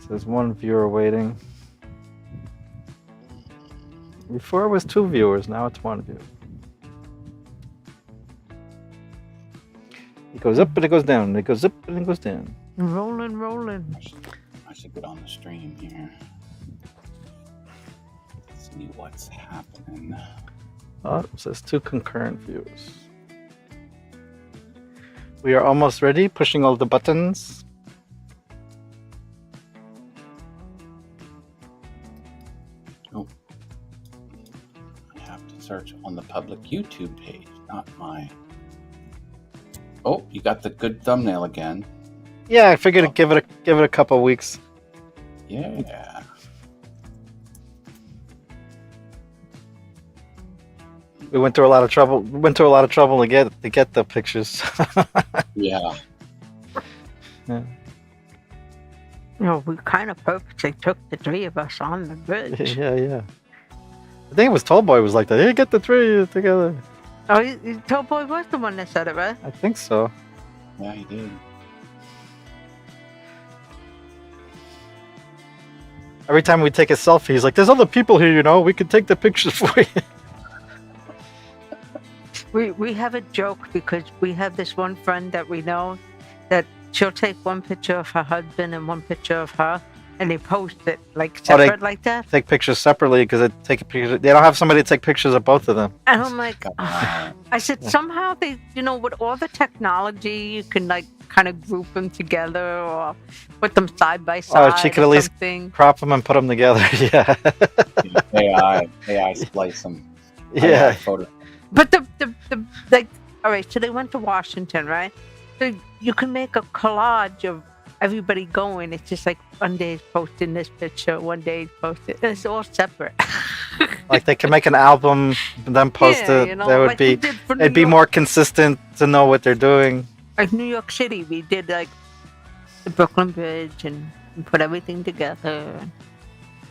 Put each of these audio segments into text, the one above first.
There's one viewer waiting. Before it was 2 viewers, now it's 1 viewer. It goes up and it goes down. It goes up and it goes down. Rolling, rolling. I should get on the stream here. See what's happening. Oh, it says 2 concurrent viewers. We are almost ready, pushing all the buttons. Oh. I have to search on the public YouTube page, not my... Oh, you got the good thumbnail again. Yeah, I figured give it a couple weeks. Yeah. We went through a lot of trouble. To get the pictures. Yeah. Yeah. We kind of purposely took the 3 of us on the bridge. Yeah. I think it was Tallboy was like that. Hey, get the 3 together. Oh, Tallboy was the one that said it, right? I think so. Yeah, he did. Every time we take a selfie, he's like, "There's other people here, you know. We can take the pictures for you." We have a joke because we have this one friend that we know that she'll take one picture of her husband and one picture of her, and they post it like separate like that. Take pictures separately because they don't have somebody to take pictures of both of them. And I'm like, I said somehow they, with all the technology, you can like kind of group them together or put them side by side. Oh, she could at least crop them and put them together. Yeah. AI splice them. Yeah. Photo. But all right, so they went to Washington, right? So you can make a collage of everybody going. It's just like one day is posting this picture, one day is posting. It's all separate. Like they can make an album and then post it. That would be it'd be more consistent to know what they're doing. Like New York City, we did like the Brooklyn Bridge and put everything together.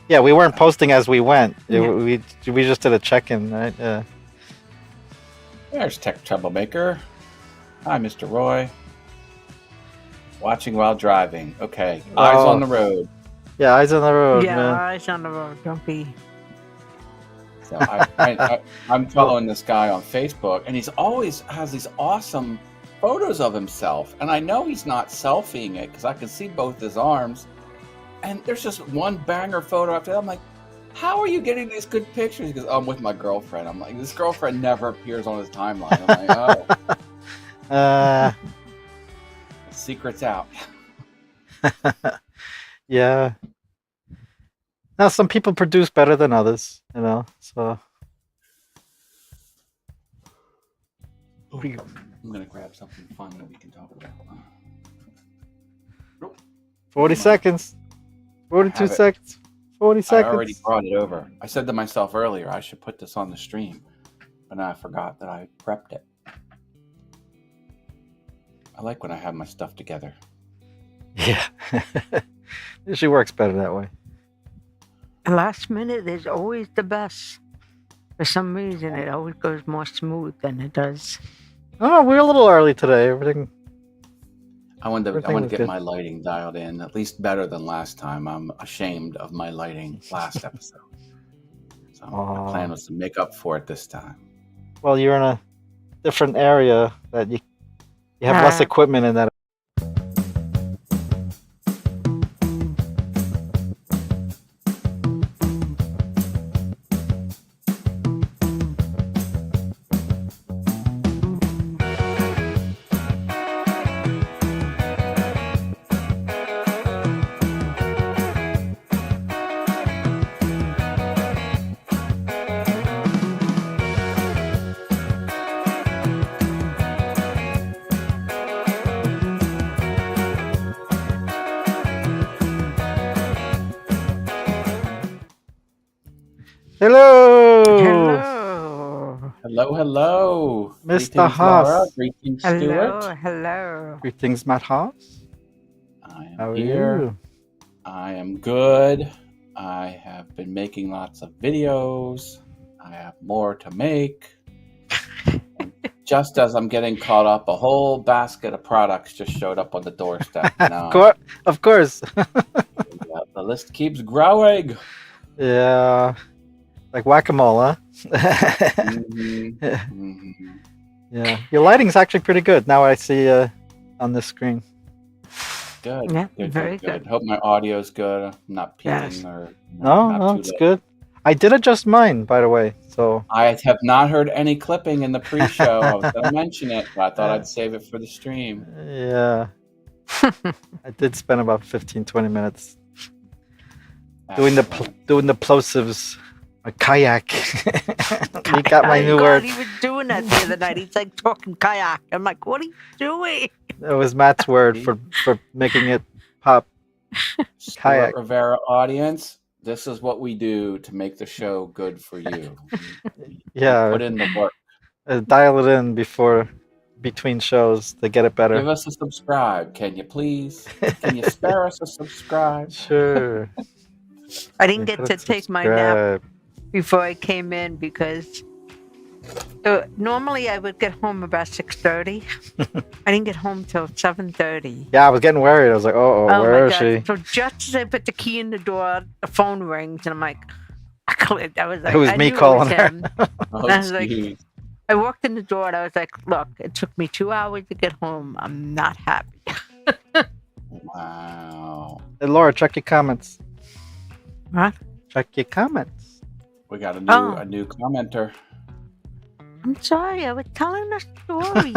Yeah, we weren't posting as we went. We just did a check-in, right? Yeah. There's Tech Troublemaker. Hi, Mr. Roy. Watching while driving. Okay. Eyes on the road. Yeah, eyes on the road. Yeah, man. eyes on the road. Don't be. So I'm following this guy on Facebook, and he's always has these awesome photos of himself. And I know he's not selfieing it because I can see both his arms. And there's just one banger photo after that. I'm like, how are you getting these good pictures? Because I'm with my girlfriend. I'm like, this girlfriend never appears on his timeline. I'm like, oh. Secret's out. Yeah. Now, some people produce better than others, so. I'm going to grab something fun that we can talk about. 40 seconds. 42 seconds. 40 seconds. I already brought it over. I said to myself earlier, I should put this on the stream. But now I forgot that I prepped it. I like when I have my stuff together. Yeah. It usually works better that way. Last minute is always the best. For some reason, it always goes more smooth than it does. Oh, we're a little early today. Everything. I want to get my lighting dialed in, at least better than last time. I'm ashamed of my lighting last episode. So my plan was to make up for it this time. Well, you're in a different area that you have less equipment in that. Hello. Mr. Haas. Greetings, Stuart. Hello. Greetings, Matt Haas. How are you? I am good. I have been making lots of videos. I have more to make. Just as I'm getting caught up, a whole basket of products just showed up on the doorstep. Of course. Yep. list keeps growing. Yeah. Like whack-a-mole, huh? Yeah. Your lighting's actually pretty good. Now I see on this screen. Good. Yeah, good, very good. good. Hope my audio's good. I'm not peaking or No, it's good. I did adjust mine, by the way. So I have not heard any clipping in the pre-show. I was going to mention it, but I thought I'd save it for the stream. Yeah. I did spend about 15-20 minutes doing the plosives. A kayak. You got my new word. He was doing that the other night. He's like talking kayak. I'm like, what are you doing? That was Matt's word for making it pop. Kayak. Rivera audience, this is what we do to make the show good for you. Yeah. Put in the work. Dial it in between shows to get it better. Give us a subscribe, can you please? Can you spare us a subscribe? Sure. I didn't get to take my nap before I came in because normally I would get home about 6:30. I didn't get home till 7:30. Yeah, I was getting worried. I was like, where is she? So just as I put the key in the door, the phone rings, and I'm like, I was like, it was me calling her. I was like, I walked in the door and I was like, look, it took me 2 hours to get home. I'm not happy. Wow. Hey, Laura, check your comments. What? Check your comments. We got a new commenter. I'm sorry, I was telling a story.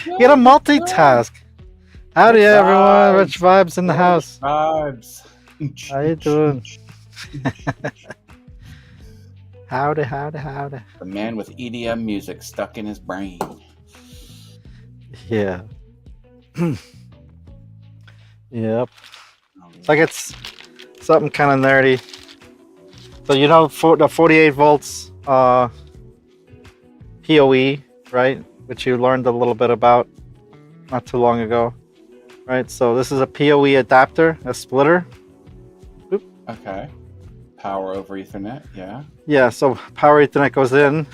You gotta multitask. Howdy, everyone. Rich Vibes in the house. Vibes. How you doing? Howdy. The man with EDM music stuck in his brain. Yeah. Yep. It's like it's something kind of nerdy. So you know, for the 48 volts PoE, right? Which you learned a little bit about not too long ago, right? So this is a PoE adapter, a splitter. Oop. Okay. Power over Ethernet, yeah. Yeah, so power Ethernet goes in,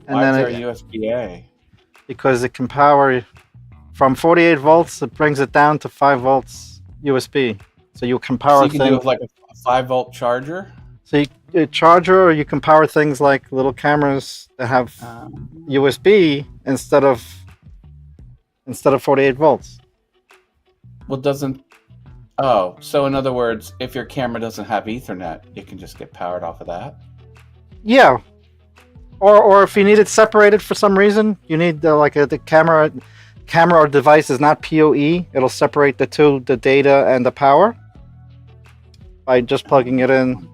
and Why then is there USB-A? Because it can power from 48 volts. It brings it down to 5 volts USB. So you can power. So you can do like a 5-volt charger. So a charger, or you can power things like little cameras that have USB instead of 48 volts. Well, doesn't. Oh, so in other words, if your camera doesn't have Ethernet, it can just get powered off of that? Yeah. Or if you need it separated for some reason, you need the camera or device is not PoE. It'll separate the two, the data and the power, by just plugging it in.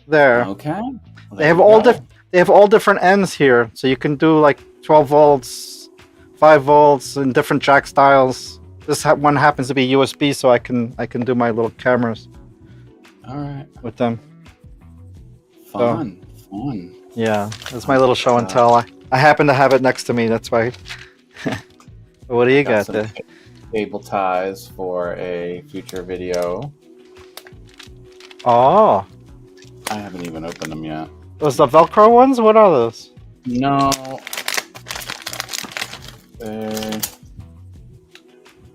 There. Okay. Well, they have all different ends here, so you can do like 12 volts, 5 volts, in different jack styles. This one happens to be USB, so I can do my little cameras. All right. With them. Fun. Yeah, it's my little show and tell. I happen to have it next to me. That's why. What do you got there? Cable ties for a future video. Oh. I haven't even opened them yet. Those the Velcro ones? What are those? No.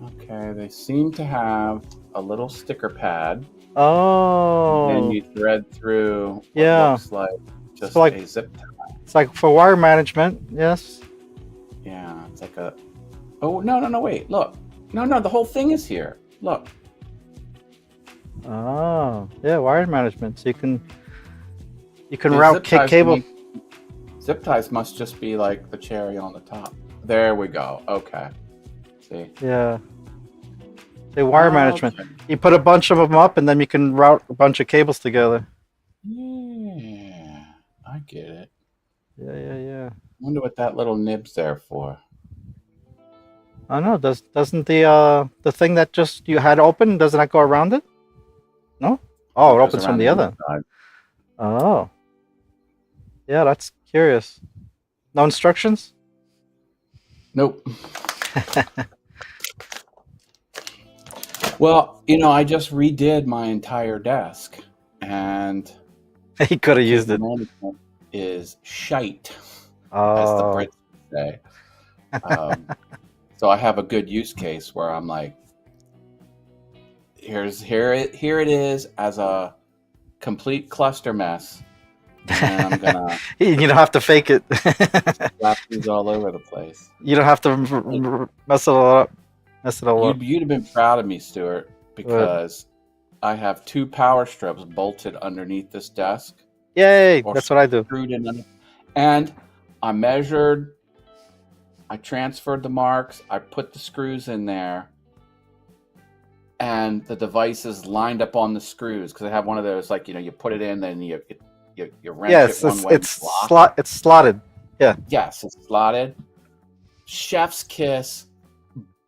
Okay, they seem to have a little sticker pad. Oh. And you thread through what looks like just a zip tie. It's like for wire management, yes. Yeah, it's like a... Oh, no, wait, look. No, the whole thing is here. Look. Oh, yeah, wire management. So you can route cable. Zip ties must just be like the cherry on the top. There we go. Okay. See? Yeah. The wire management. Okay. You put a bunch of them up, and then you can route a bunch of cables together. Yeah, I get it. Yeah. Wonder what that little nib's there for. I don't know. Doesn't the thing that just you had open, doesn't that go around it? No? Oh, it opens from the other. Side. Oh. Yeah, that's curious. No instructions? Nope. Well, I just redid my entire desk, and he could have used it. Management is shite, as the Brits say. So I have a good use case where I'm like, here it is as a complete cluster mess. And I'm gonna You don't have to fake it. slap these all over the place. You don't have to mess it all up. You'd have been proud of me, Stuart, because I have 2 power strips bolted underneath this desk. Yay! That's what I do. Screwed in, and I measured. I transferred the marks. I put the screws in there, and the device is lined up on the screws because I have one of those, like, you put it in, then you wrench it one way. It's slotted. Yeah. Yes, it's slotted. Chef's kiss,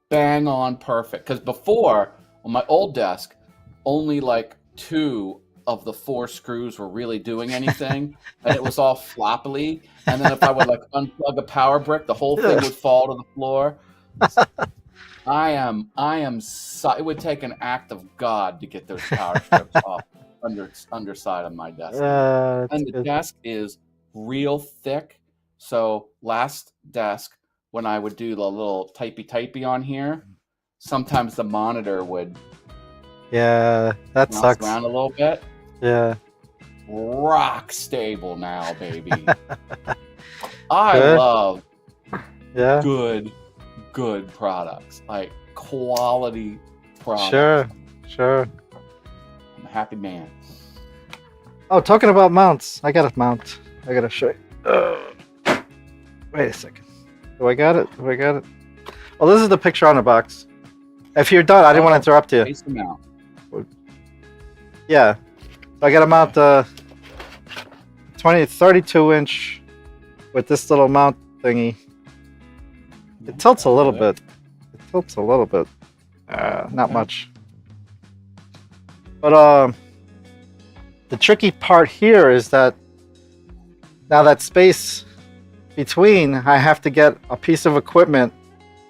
bang on perfect. Because before, on my old desk, only like 2 of the 4 screws were really doing anything, and it was all floppily. And then if I would like unplug a power brick, the whole thing would fall to the floor. It would take an act of God to get those power strips off underside of my desk. And the desk is real thick. So last desk, when I would do the little typey on here, sometimes the monitor would that bounce sucks around a little bit. Yeah. Rock stable now, baby. I love good products, like quality products. Sure. I'm a happy man. Oh, talking about mounts, I got a mount. I gotta show you. Wait a second. Do I got it? Well, this is the picture on the box. If you're done, I didn't want to interrupt you. Face them out. Yeah. So I got to mount the 32-inch with this little mount thingy. It tilts a little bit. Not much. But the tricky part here is that now that space between, I have to get a piece of equipment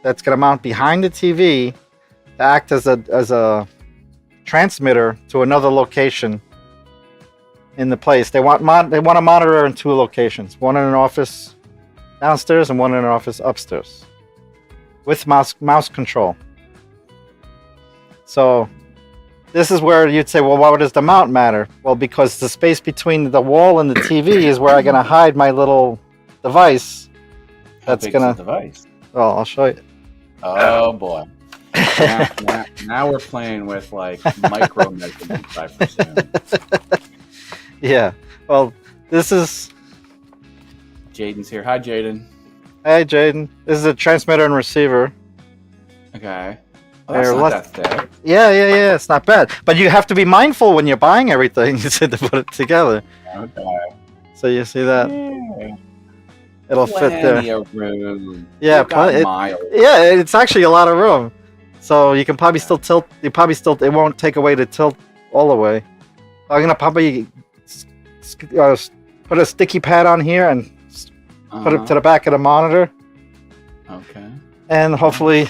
that's going to mount behind the TV to act as a transmitter to another location in the place. They want a monitor in 2 locations, one in an office downstairs and one in an office upstairs, with mouse control. So this is where you'd say, well, why does the mount matter? Well, because the space between the wall and the TV is where I'm going to hide my little device. That's going to... device? Well, I'll show you. Oh, boy. Now we're playing with, like, micro measurements, I presume. Yeah. Well, this is... Jaden's here. Hi, Jaden. Hey, Jaden. This is a transmitter and receiver. Okay. Oh, that's not that thick. Yeah. It's not bad. But you have to be mindful when you're buying everything to put it together. Okay. So you see that? Yeah. It'll fit there. Plenty of room. Yeah, it's actually a lot of room. So you can probably still tilt. It won't take away the tilt all the way. I'm gonna probably put a sticky pad on here and put it to the back of the monitor. Okay. And hopefully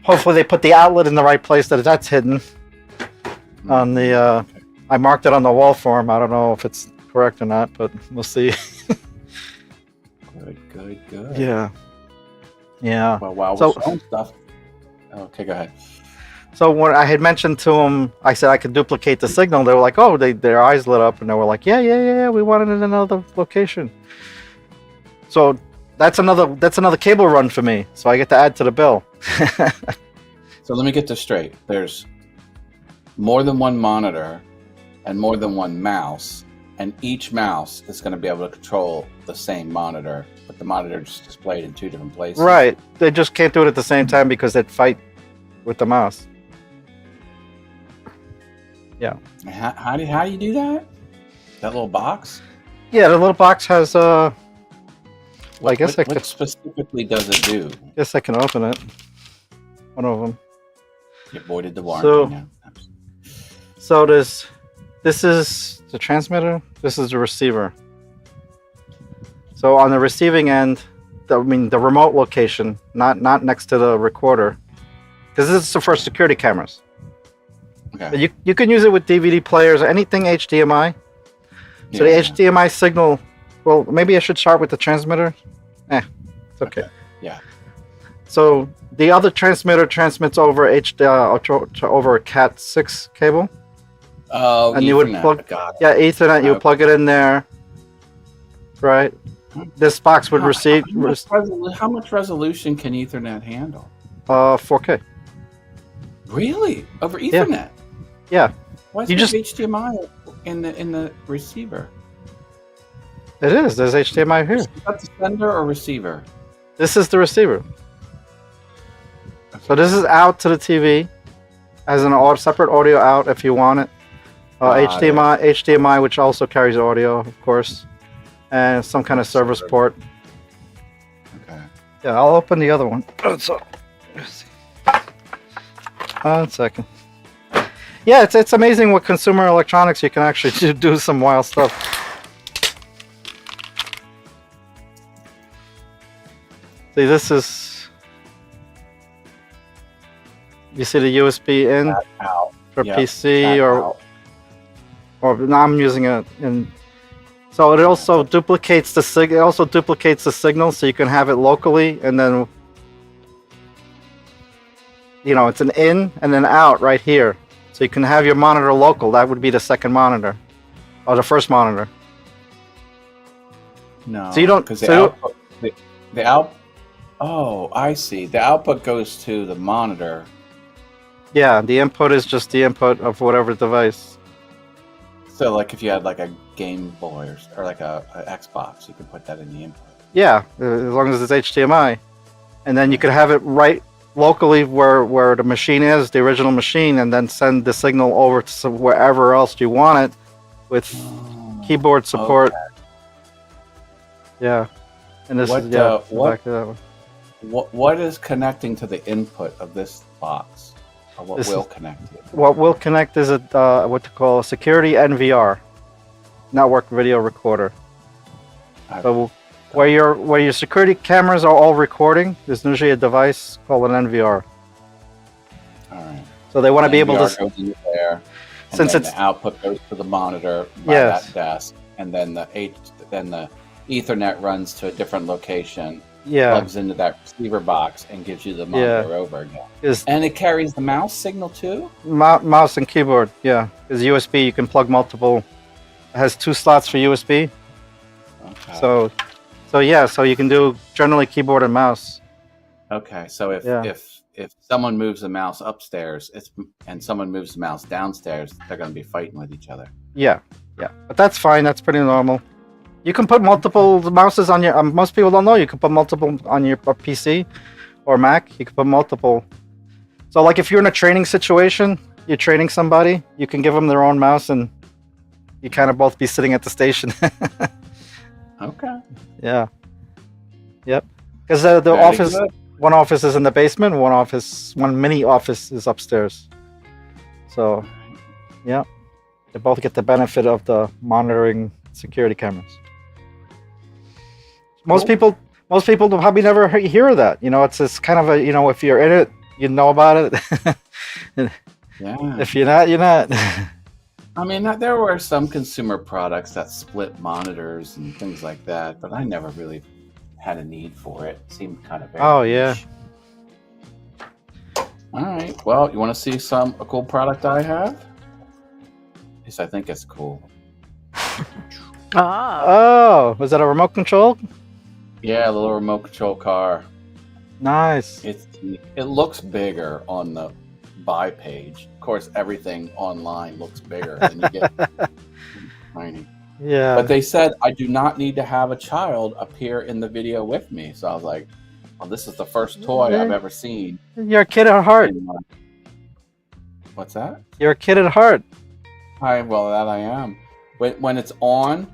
they put the outlet in the right place that's hidden. On the I marked it on the wall for him. I don't know if it's correct or not, but we'll see. Good. Yeah. Well, while we're showing stuff. Okay, go ahead. So when I had mentioned to them, I said I could duplicate the signal. They were like, "Oh," their eyes lit up, and they were like, "Yeah, we want it in another location." So that's another cable run for me. So I get to add to the bill. So let me get this straight. There's more than one monitor and more than one mouse, and each mouse is going to be able to control the same monitor, but the monitor is displayed in 2 different places. Right. They just can't do it at the same time because they'd fight with the mouse. Yeah. How do you do that? That little box? Yeah, the little box has What specifically does it do? I guess I can open it. One of them. You avoided the warranty now. So this is the transmitter. This is the receiver. So on the receiving end, the remote location, not next to the recorder, because this is for security cameras. Okay. But you can use it with DVD players, anything HDMI. So the HDMI signal. Well, maybe I should start with the transmitter. It's okay. Yeah. So the other transmitter transmits over over a Cat6 cable. Oh, And you would Ethernet. plug- Got it. Yeah, Ethernet. You Okay. plug it in there, right? This box would receive How much resolution can Ethernet handle? 4K. Really? Over Ethernet? Yeah. Why is You there just- HDMI in the receiver? It is. There's HDMI here. Is that the sender or receiver? This is the receiver. So this is out to the TV as an separate audio out if you want it. Got HDMI, which also carries audio, of course, and some kind of service port. Okay. Yeah, I'll open the other one. So, let's see. 1 second. Yeah, it's amazing with consumer electronics. You can actually do some wild stuff. See, this is. You see the USB in That out. for Yep, PC that or out. now I'm using it in. So it also duplicates the It also duplicates the signal, so you can have it locally, and then it's an in and then out right here. So you can have your monitor local. That would be the second monitor, or the first monitor. No. So you don't- Because so- the out. Oh, I see. The output goes to the monitor. Yeah, the input is just the input of whatever device. So, like, if you had like a Game Boy or like a Xbox, you could put that in the input. Yeah, as long as it's HDMI, and then you could have it right locally where the machine is, the original machine, and then send the signal over to wherever else you want it with Oh. keyboard support. Yeah, and this What, is yeah. what- Back to that one. What is connecting to the input of this box? Or what This will is- connect to it? What will connect is what to call a security NVR, network video recorder. So where your security cameras are all recording, there's usually a device called an NVR. All right. So they want to be able NVR to. goes into there, and Since then it's- the output goes to the monitor by Yes. that desk, and then the Ethernet runs to a different location, Yeah, plugs into that receiver box, and gives you the monitor over again. is And it carries the mouse signal too. mouse and keyboard. Yeah, is USB. You can plug multiple. It has 2 slots for USB. Okay. So yeah, so you can do generally keyboard and mouse. Okay, so if Yeah. if someone moves the mouse upstairs, and someone moves the mouse downstairs, they're going to be fighting with each other. Yeah, but that's fine. That's pretty normal. You can put multiple mouses on your. Most people don't know you can put multiple on your PC or Mac. You can put multiple. So like if you're in a training situation, you're training somebody, you can give them their own mouse, and you kind of both be sitting at the station. Okay. Yeah. Yep. Because the Very office. good. One office is in the basement. One mini office is upstairs. So, yeah, they both get the benefit of the monitoring security cameras. Most Cool. people probably never hear of that. It's kind of a if you're in it, you know about it. Yeah. If you're not, you're not. I mean, there were some consumer products that split monitors and things like that, but I never really had a need for it. It seemed kind of very Oh, yeah. niche. All right. Well, you want to see a cool product I have? At least I think it's cool. Ah, Oh, was that a remote control? Yeah, a little remote control car. Nice. It looks bigger on the buy page. Of course, everything online looks bigger, and you get tiny. Yeah. But they said I do not need to have a child appear in the video with me. So I was like, "Well, this is the first toy I've ever seen." You're a kid at heart. in my- What's that? You're a kid at heart. Well, that I am. When it's on,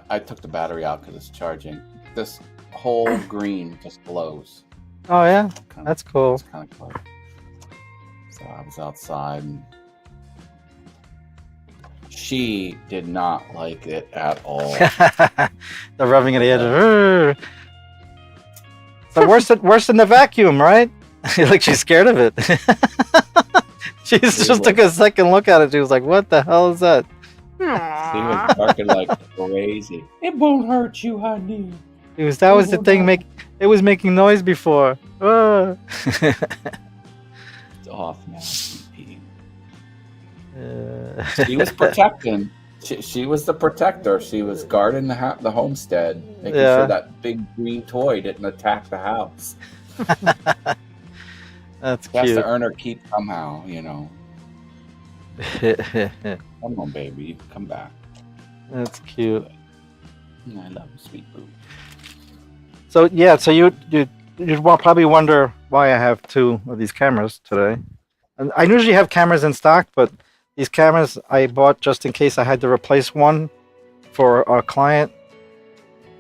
I took the battery out because it's charging. This whole green just glows. Oh yeah, Kinda- that's cool. It's kind of cool. So I was outside, and she did not like it at all. They're rubbing at the edge. Of, so worse than the vacuum, right? Like she's scared of it. She just took a second look at it. She was like, "What the hell is that?" She was barking like crazy. It won't hurt you, honey. That was the thing. It was making noise before. Ah. It's off now. Pete. Uh, She was protecting. She was the protector. She was guarding the homestead, making Yeah. sure that big green toy didn't attack the house. That's She has cute. to earn her keep somehow, you know. Come on, baby, come back. That's cute. I love you, sweet boo. So yeah, so you'd probably wonder why I have 2 of these cameras today. And I usually have cameras in stock, but these cameras I bought just in case I had to replace one for a client.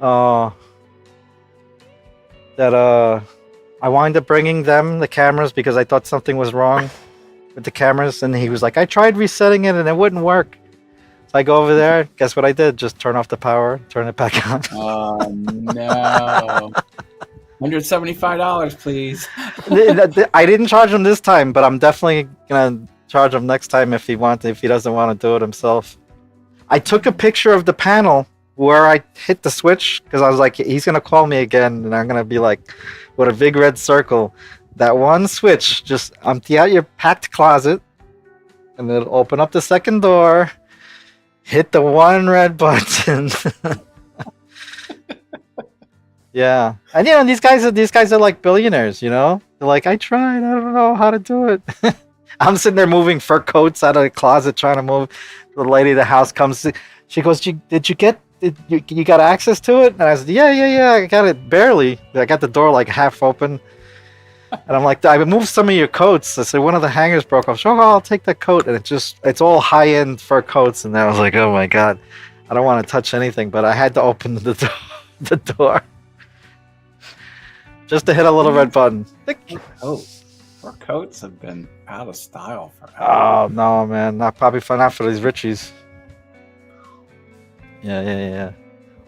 I wind up bringing them the cameras because I thought something was wrong with the cameras, and he was like, I tried resetting it and it wouldn't work. So I go over there. Guess what I did? Just turn off the power, turn it back on. Oh no! $175, please. I didn't charge him this time, but I'm definitely gonna charge him next time if he doesn't want to do it himself. I took a picture of the panel where I hit the switch because I was like, he's gonna call me again, and I'm gonna be like, with a big red circle. That one switch, just empty out your packed closet, and then open up the second door. Hit the one red button. Yeah, and these guys are like billionaires. They're like, I tried, I don't know how to do it. I'm sitting there moving fur coats out of the closet, trying to move. The lady of the house comes. She goes, "Did you got access to it?" And I said, "Yeah, I got it barely. I got the door like half open." And I'm like, "I moved some of your coats." I said, "One of the hangers broke off." So I'll take that coat, and it's all high end fur coats. And I was like, "Oh my god, I don't want to touch anything," but I had to open the door. Just to hit a little red button. Fur coats have been out of style forever. Oh no, man! Not for these Richies. Yeah.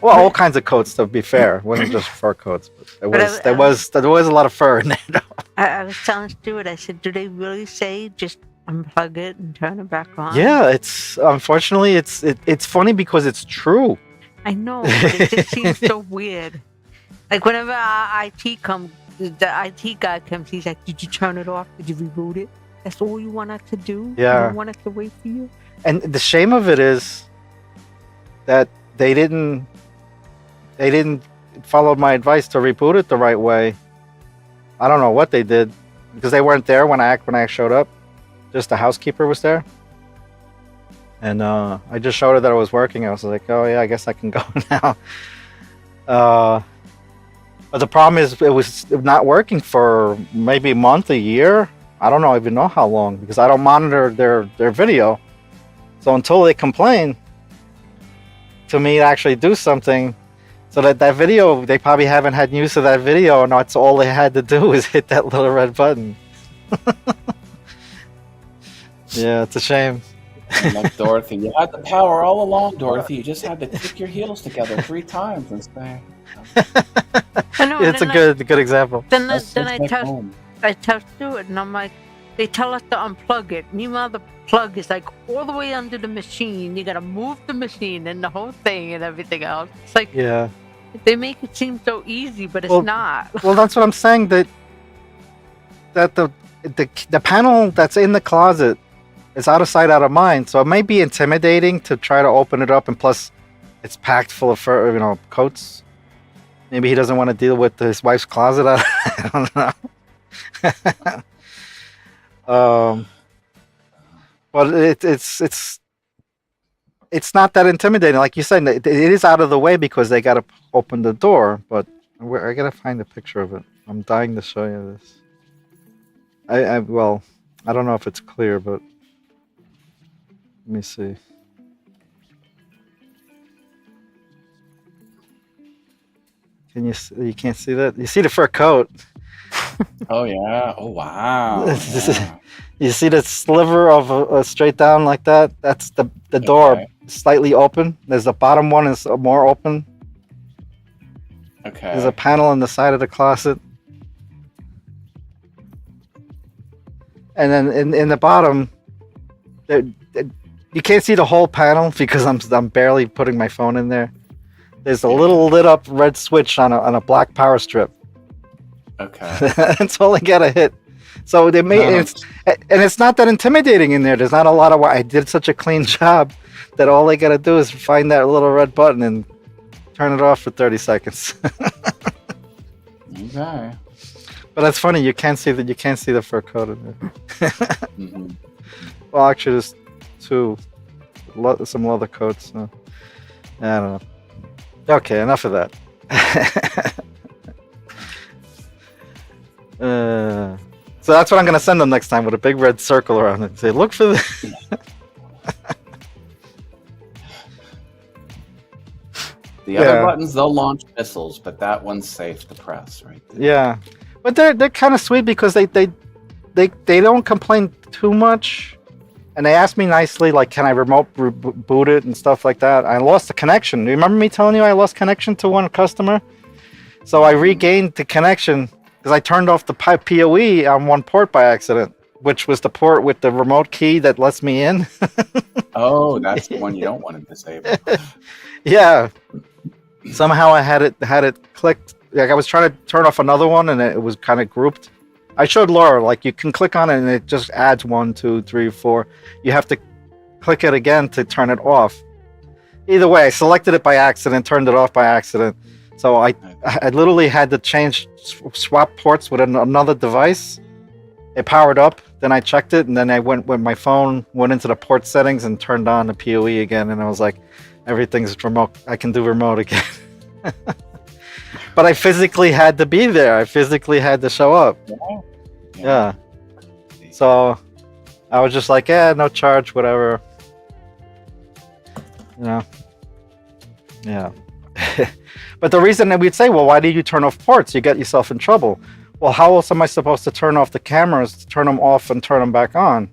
Well, all kinds of coats. To be fair, it wasn't just fur coats, but there was a lot of fur in there. I was telling Stuart, I said, do they really say just unplug it and turn it back on? Yeah, it's unfortunately it's funny because it's true. I know, but it just seems so weird. Like whenever our IT comes, the IT guy comes, he's like, "Did you turn it off? Did you reboot it? That's all you want us to do? Yeah. You don't want us to wait for you?" And the shame of it is that they didn't follow my advice to reboot it the right way. I don't know what they did because they weren't there when I showed up. Just the housekeeper was there, and I just showed her that it was working. I was like, "Oh yeah, I guess I can go now." But the problem is it was not working for maybe a month, a year. I don't even know how long because I don't monitor their video. So until they complain to me to actually do something, so that video, they probably haven't had use of that video, and that's all they had to do is hit that little red button. Yeah, it's a shame. Like Dorothy, you had the power all along, Dorothy. You just had to kick your heels together 3 times and say. I know, It's a good example. Then "Let's I take tell home." Stuart, and I'm like, they tell us to unplug it. Meanwhile, the plug is like all the way under the machine. You gotta move the machine and the whole thing and everything else. It's like, Yeah. they make it seem so easy, but it's Well, not. Well, that's what I'm saying. That the panel that's in the closet is out of sight, out of mind. So it might be intimidating to try to open it up, and plus, it's packed full of fur, coats. Maybe he doesn't want to deal with his wife's closet. I don't know. But it's not that intimidating. Like you said, it is out of the way because they got to open the door. But I gotta find a picture of it. I'm dying to show you this. I don't know if it's clear, but let me see. You can't see that? You see the fur coat. Oh yeah! Oh wow! Yeah. You see the sliver of straight down like that? That's the door Okay. slightly open. There's the bottom one is more open. Okay. There's a panel on the side of the closet. And then in the bottom, you can't see the whole panel because I'm barely putting my phone in there. There's a little lit up red switch on a black power strip. Okay. That's all I gotta hit. So they made it's not that intimidating in there. There's not a lot of. I did such a clean job that all I gotta do is find that little red button and turn it off for 30 seconds. Okay. But that's funny. You can't see the fur coat in there. Mm-hmm. Well, actually, there's some leather coats. So. I don't know. Okay, enough of that. So that's what I'm gonna send them next time with a big red circle around it. Say, look for this. The other buttons, they'll launch missiles, but that one's safe to press, right there. Yeah, but they're kind of sweet because they don't complain too much, and they ask me nicely, like, can I remote boot it and stuff like that. I lost the connection. Do you remember me telling you I lost connection to one customer? So I regained the connection because I turned off the PoE on one port by accident, which was the port with the remote key that lets me in. Oh, that's the one you don't want to disable. Yeah. Somehow I had it clicked. Like I was trying to turn off another one and it was kind of grouped. I showed Laura, like you can click on it and it just adds 1, 2, 3, 4. You have to click it again to turn it off. Either way, I selected it by accident, turned it off by accident. So I literally had to swap ports with another device. It powered up, then I checked it, and then I went with my phone, went into the port settings and turned on the PoE again, and I was like, everything's remote. I can do remote again. But I physically had to be there. I physically had to show up. Yeah. So I was just like, no charge, whatever. You know. Yeah. But the reason that we'd say, well, why did you turn off ports? You get yourself in trouble. Well, how else am I supposed to turn off the cameras, turn them off and turn them back on?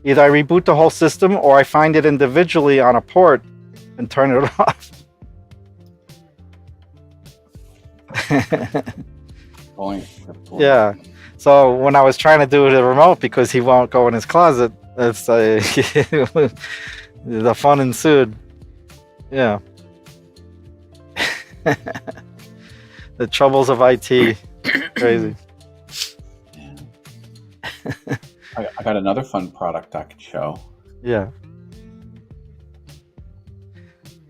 Either I reboot the whole system or I find it individually on a port and turn it off. Point. Yeah. So when I was trying to do the remote because he won't go in his closet, it's the fun ensued. Yeah. The troubles of IT. Crazy. Yeah. I got another fun product I could show. Yeah.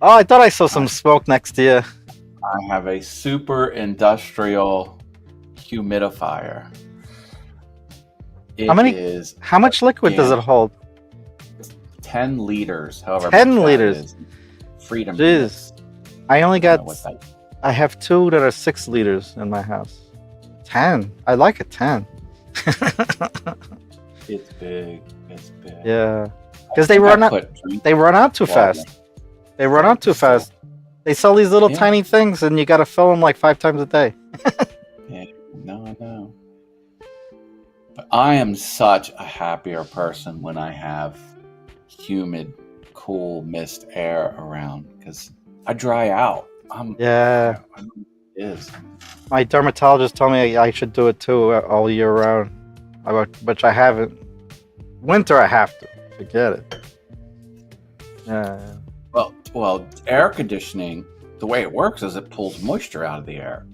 Oh, I thought I saw some smoke next to you. I have a super industrial humidifier. How much liquid does it hold? 10 liters, however. 10 liters. Freedom. Jeez. I only got. I have 2 that are 6 liters in my house. 10. I like it 10. It's big. It's big. Yeah. Because they run out too fast. They run out too fast. They sell these little tiny things and you got to fill them like 5 times a day. Yeah. No, I know. But I am such a happier person when I have humid, cool mist air around because I dry out. Yeah. It is. My dermatologist told me I should do it too all year round, which I haven't. Winter I have to. Forget it. Yeah. Well, air conditioning, the way it works is it pulls moisture out of the air.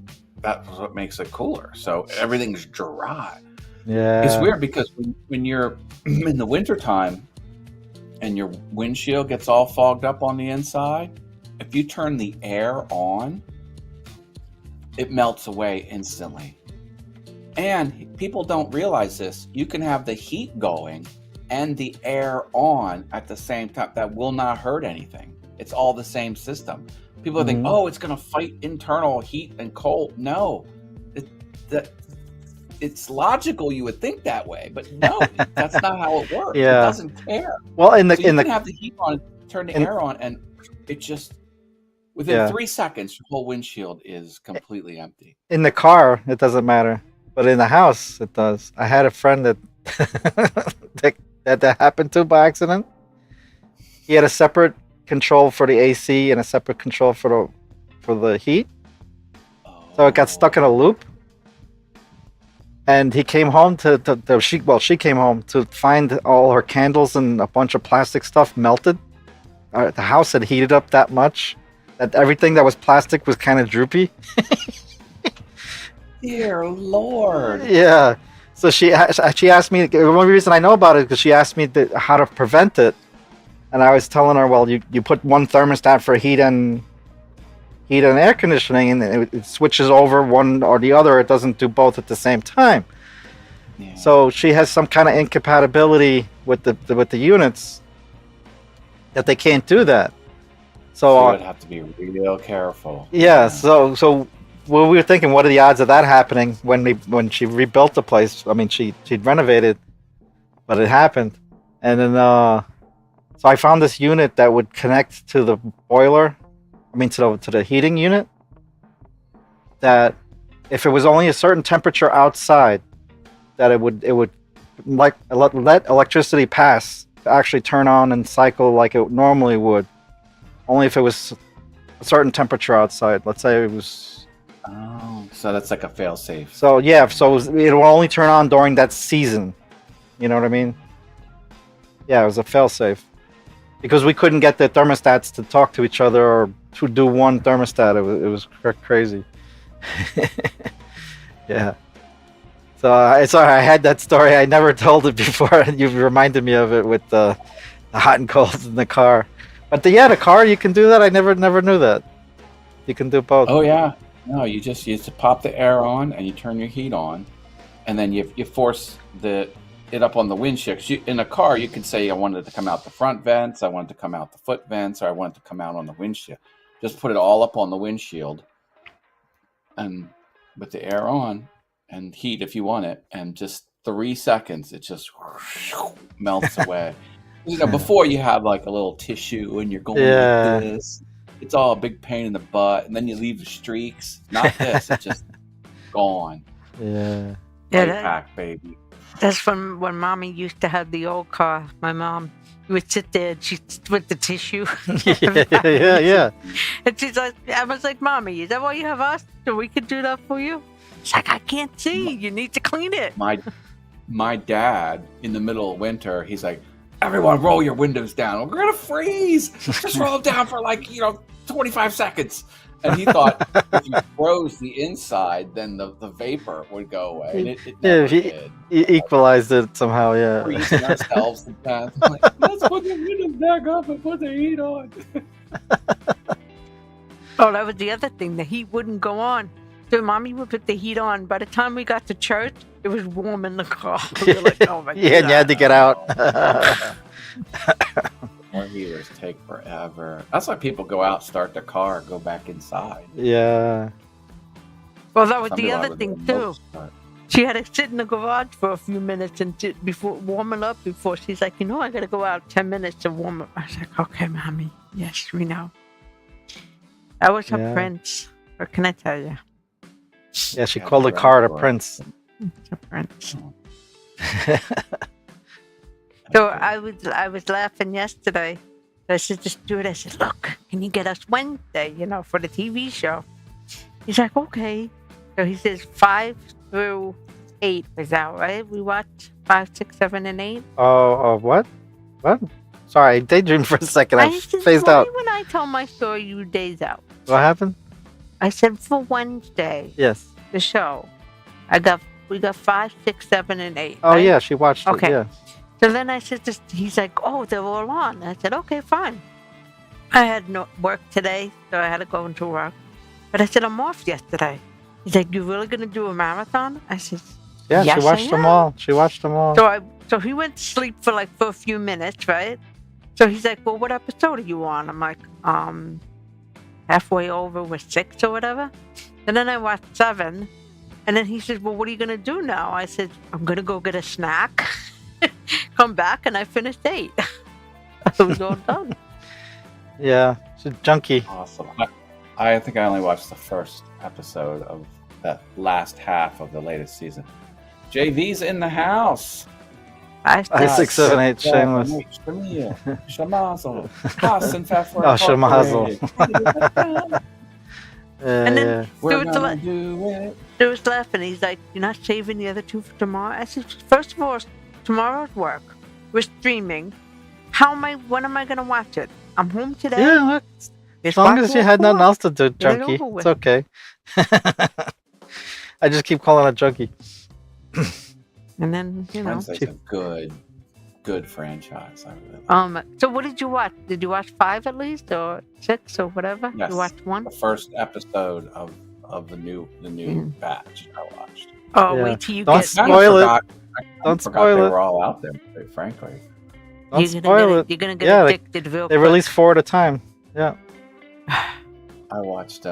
That's what makes it cooler. So everything's dry. Yeah. It's weird because when you're in the wintertime and your windshield gets all fogged up on the inside, if you turn the air on, it melts away instantly. And people don't realize this. You can have the heat going and the air on at the same time. That will not hurt anything. It's all the same system. People think, oh, it's going to fight internal heat and cold. No. It's logical you would think that way, but no, that's not how it works. Yeah. It doesn't care. Well, you can have the heat on, turn the air on, and it just within 3 seconds, your whole windshield is completely empty. In the car, it doesn't matter, but in the house, it does. I had a friend that that happened to by accident. He had a separate control for the AC and a separate control for the heat, so it got stuck in a loop. And he came home she came home to find all her candles and a bunch of plastic stuff melted. The house had heated up that much that everything that was plastic was kind of droopy. Dear Lord. Yeah. So she asked me. The only reason I know about it is because she asked me how to prevent it, and I was telling her, well, you put one thermostat for heat and air conditioning, and it switches over one or the other. It doesn't do both at the same time. Yeah. So she has some kind of incompatibility with the units that they can't do that. So she would have to be real careful. Yeah. So well, we were thinking, what are the odds of that happening when she rebuilt the place? I mean, she'd renovated, but it happened, and then so I found this unit that would connect to the boiler. I mean, to the heating unit. That if it was only a certain temperature outside, that it would like let electricity pass to actually turn on and cycle like it normally would. Only if it was a certain temperature outside. Let's say it was. Oh, so that's like a fail-safe. So yeah, so it will only turn on during that season. You know what I mean? Yeah, it was a fail-safe. Because we couldn't get the thermostats to talk to each other or to do one thermostat. It was crazy. Yeah. So I had that story. I never told it before, and you reminded me of it with the hot and cold in the car. But the car, you can do that. I never knew that. You can do both. Oh yeah. No, you just pop the air on and you turn your heat on, and then you force it up on the windshield. In a car, you can say I wanted it to come out the front vents, I wanted it to come out the foot vents, or I want it to come out on the windshield. Just put it all up on the windshield, and with the air on and heat if you want it, and just 3 seconds, it just melts away. Before you have like a little tissue and you're going like this. It's all a big pain in the butt, and then you leave the streaks. Not this; it's just gone. Yeah. Right back, baby. That's when Mommy used to have the old car. My mom would sit there and she'd with the tissue. Yeah. And she's like, I was like, Mommy, is that why you have us? So we could do that for you? She's like, I can't see. You need to clean it. My dad, in the middle of winter, he's like, everyone roll your windows down. We're gonna freeze. Just roll them down for 25 seconds. And he thought if you froze the inside, then the vapor would go away. And it never did. He equalized it somehow, yeah. Freezing ourselves to death. Like, let's put the windows back up and put the heat on. Oh, that was the other thing. The heat wouldn't go on. So Mommy would put the heat on. By the time we got to church, it was warm in the car. We were like, oh my God. Yeah, and you had to get out. Our heaters take forever. That's why people go out, start their car, go back inside. Yeah. Well, that was the other thing too. She had to sit in the garage for a few minutes and before warming up. Before she's like, I gotta go out 10 minutes to warm up. I was like, okay, Mommy, yes, we know. That was her prince. What can I tell you? Yeah, she called the car the prince. It's a prince. So I was laughing yesterday. So I said, just do it. I said, look, can you get us Wednesday, for the TV show? He's like, okay. So he says 5 through 8 was out, right? We watched 5, 6, 7, and 8. Oh, what? What? Sorry, I daydreamed for a second. I phased out. When I tell my story, you days out. What happened? I said for Wednesday. Yes. The show. We got 5, 6, 7, and 8. Oh right? yeah, she watched it. Yeah. So then I said, he's like, oh, they're all on. I said, okay, fine. I had no work today, so I had to go into work. But I said, I'm off yesterday. He's like, you really gonna do a marathon? I said, yeah, yes, she watched them all. She watched them all. So he went to sleep for a few minutes, right? So he's like, well, what episode are you on? I'm like, halfway over with 6 or whatever. And then I watched 7. And then he says, well, what are you going to do now? I said, I'm going to go get a snack, come back, and I finished 8. I was all done. Yeah, she's a junkie. Awesome. I think I only watched the first episode of that last half of the latest season. JV's in the house. 5, 6, 7, 8, shameless. Shamazel. Oh, Shamazel. And then we're gonna do it. There was laughing. He's like, you're not saving the other 2 for tomorrow? I said, first of all, tomorrow's work. We're streaming. When am I going to watch it? I'm home today. Yeah, look, as long as you had nothing else to do, junkie, it's okay. I just keep calling it Junkie. And then Wednesday's a good franchise. I really like. So what did you watch? Did you watch 5 at least, or 6, or whatever? Yes. You watched 1? The first episode of the new batch I watched. Oh, Yeah. wait till you Don't get. spoil it. I Don't forgot spoil they it. were all out there, quite frankly. Don't spoil it. You're gonna get Yeah, addicted real They quick. release 4 at a time. Yeah. I watched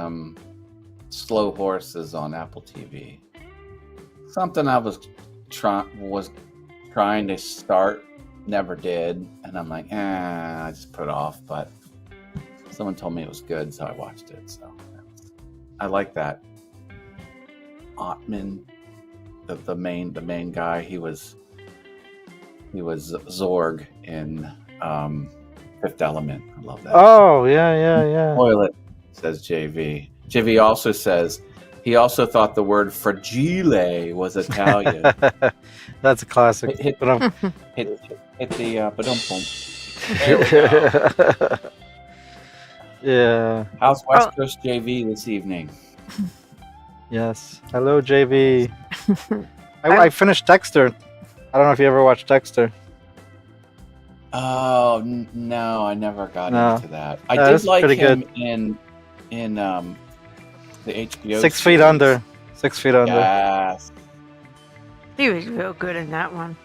Slow Horses on Apple TV. Something I was trying to start, never did, and I'm like, I just put it off. But someone told me it was good, so I watched it. So I like that. Ottman, the main guy, he was Zorg in Fifth Element. I love that. Oh, yeah. Toilet, says JV. JV also says he also thought the word fragile was Italian. That's a classic. Hit But I'm- the ba-dum-bum. There we go. yeah. How's West Coast JV this evening? Yes. Hello, JV. I finished Dexter. I don't know if you ever watched Dexter. Oh no, I never got No. into that. I That's did like pretty him in the HBO 6 feet series. under. 6 feet under. Yes. He was real good in that one.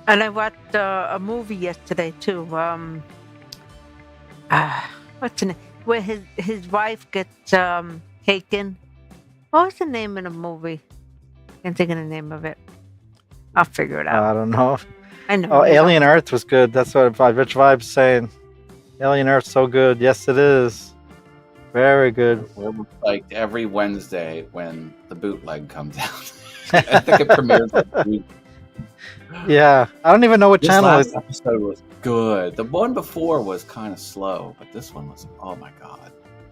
And I watched a movie yesterday too. What's the name? Where his wife gets taken. What was the name of the movie? Can't think of the name of it. I'll figure it out. I don't know. I know. Oh, Alien Earth was good. That's what Rich Vibe's saying. Alien Earth's so good. Yes, it is. Very good. We're like every Wednesday when the bootleg comes out. I think it premieres like week. Yeah. I don't even know what This channel last it episode was good. The one before was kind of slow, but this one was, oh my god.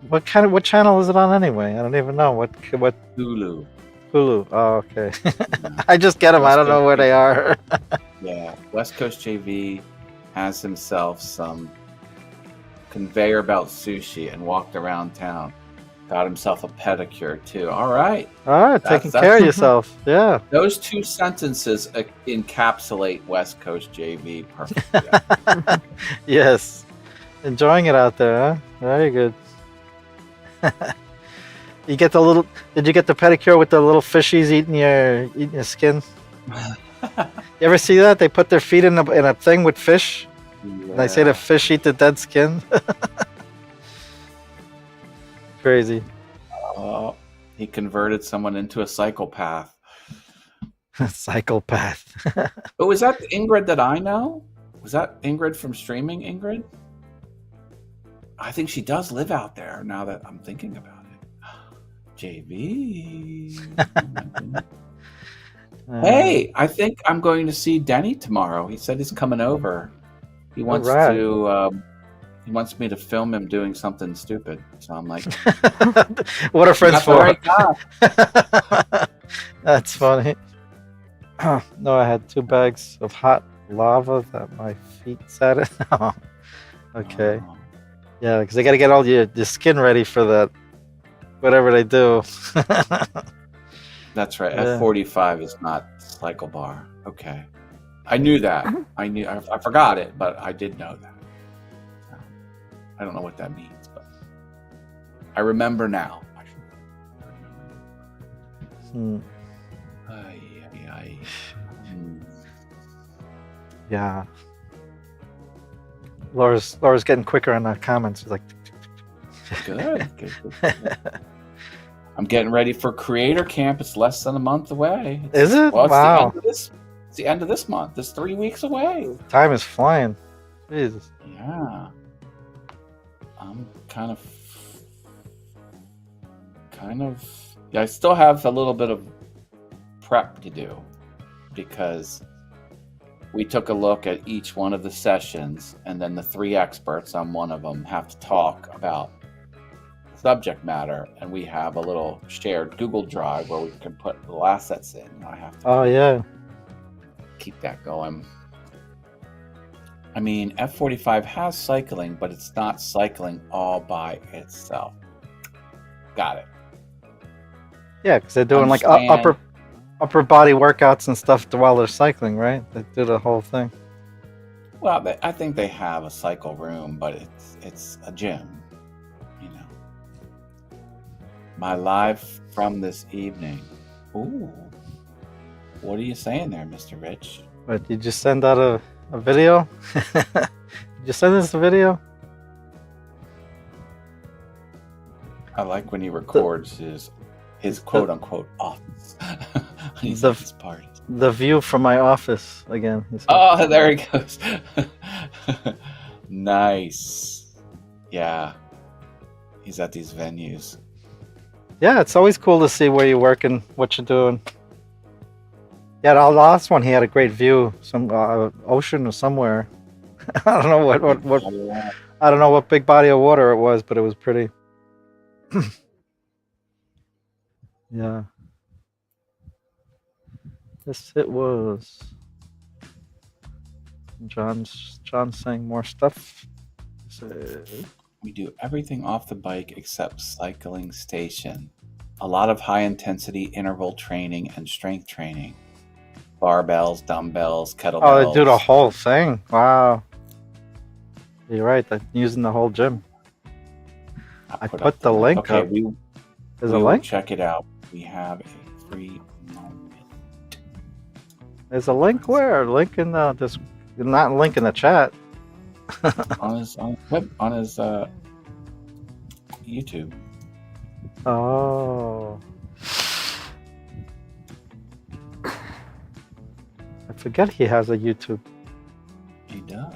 What channel is it on anyway? I don't even know. What Hulu. Hulu. Oh, okay. Yeah. I just get them. I don't know where they are. Yeah, West Coast JV has himself some conveyor belt sushi and walked around town. Got himself a pedicure too. All right. All right, taking care of yourself. Yeah. Those two sentences encapsulate West Coast JV perfectly. Yes. Enjoying it out there, huh? Very good. You get the little. Did you get the pedicure with the little fishies eating your skin? You ever see that? They put their feet in a thing with fish. And they say the fish eat the dead skin. Crazy. He converted someone into a psychopath. Psychopath. Oh, was that Ingrid that I know? Was that Ingrid from Streaming, Ingrid? I think she does live out there now that I'm thinking about it. JV. Hey, I think I'm going to see Denny tomorrow. He said he's coming over. He wants to. He wants me to film him doing something stupid. So I'm like, what are friends "That's the for? right guy." That's funny. No, I had 2 bags of hot lava that my feet sat in. Oh, okay. Oh. Yeah, because they got to get all your skin ready for that. Whatever they do. That's right. Yeah. F45 is not cycle bar. Okay. I knew that. I forgot it, but I did know that. So, I don't know what that means, but I remember now. Hmm. Ay, ay, ay. Hmm. Yeah. Laura's getting quicker on the comments. She's like, Good. I'm getting ready for Creator Camp. It's less than a month away. is it? Well, Wow. it's the end of this month. It's 3 weeks away. Time is flying. Jesus. Yeah. I'm kind of. Yeah, I still have a little bit of prep to do because we took a look at each one of the sessions, and then the 3 experts on one of them have to talk about subject matter, and we have a little shared Google Drive where we can put little assets in. I have to Oh, yeah. keep that going. I mean, F45 has cycling, but it's not cycling all by itself. Got it. Yeah, because they're doing like understand. upper body workouts and stuff while they're cycling, right? They do the whole thing. Well, I think they have a cycle room, but it's a gym, you know. My live from this evening. Ooh, what are you saying there, Mr. Rich? But you just send out a video? Did you send us a video? I like when he records his quote unquote office. He's The- at his parties. The view from my office again. He said. Oh, there he goes. Nice. Yeah. He's at these venues. Yeah, it's always cool to see where you're working, what you're doing. Yeah, the last one he had a great view, some ocean or somewhere. I don't know what I don't know what big body of water it was, but it was pretty. Yeah. Yes, it was. John's saying more stuff. So, We do everything off the bike except cycling station. A lot of high intensity interval training and strength training. Barbells, dumbbells, kettlebells. oh, they do the whole thing. Wow. You're right. They're using the whole gym. I put up the link Okay, up. There's a will link? check it out. We have a free moment. There's a link where? Link in the not link in the chat. on his YouTube. Oh. I forget he has a YouTube. He does.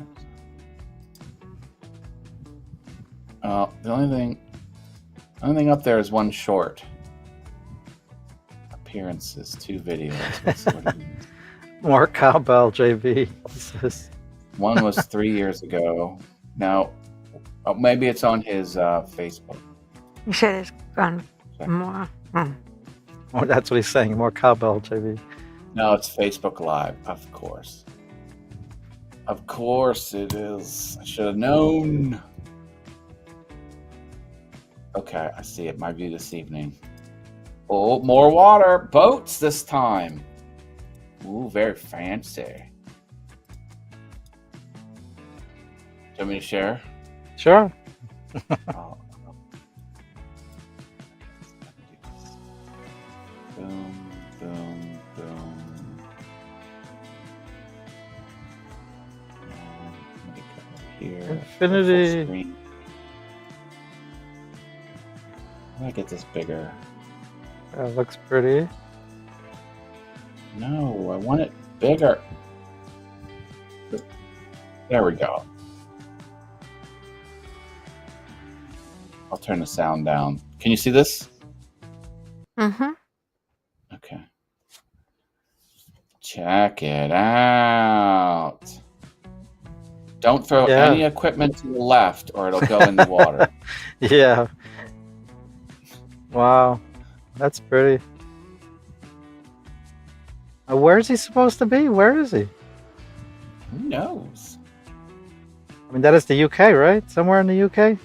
The only thing up there is one short. Appearances, 2 videos. What do you mean? More cowbell, JB. He says. One was 3 years ago. Now, maybe it's on his Facebook. You said it's gone more. Oh, that's what he's saying. More cowbell, JB. No, it's Facebook Live, of course. Of course it is. I should have known. Okay, I see it. My view this evening. Oh, more water. Boats this time. Ooh, very fancy. Do you want me to share? Sure. Oh. Boom, boom, boom. Let me go here. Infinity. Full screen. How do I get this bigger? That looks pretty. No, I want it bigger. There we go. I'll turn the sound down. Can you see this? Mm-hmm. Okay. Check it out. Don't throw Yeah. any equipment to the left or it'll go in the water. Yeah. Wow. That's pretty. Where is he supposed to be? Where is he? Who knows? I mean, that is the UK, right? Somewhere in the UK?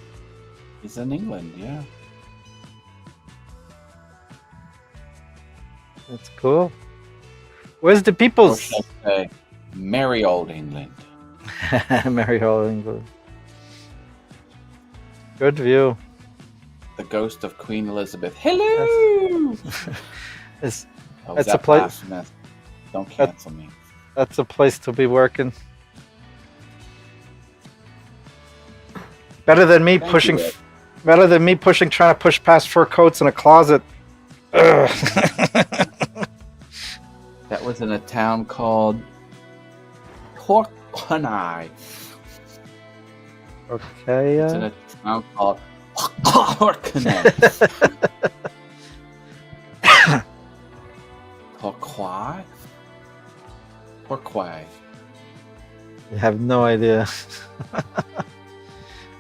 He's in England, yeah. That's cool. Where's the Or people's? should I say, merry old England. Mary Hall, England. Good view. The ghost of Queen Elizabeth. Hello! It's, Oh, That's was a that place- blasphemous? Don't cancel me. that's a place to be working. Better than me Thank pushing. you, Ed. Better than me pushing, trying to push past fur coats in a closet. Ugh. That was in a town called Torquay. Okay. It's in a town called Torquay. Torquay? Torquay. I have no idea.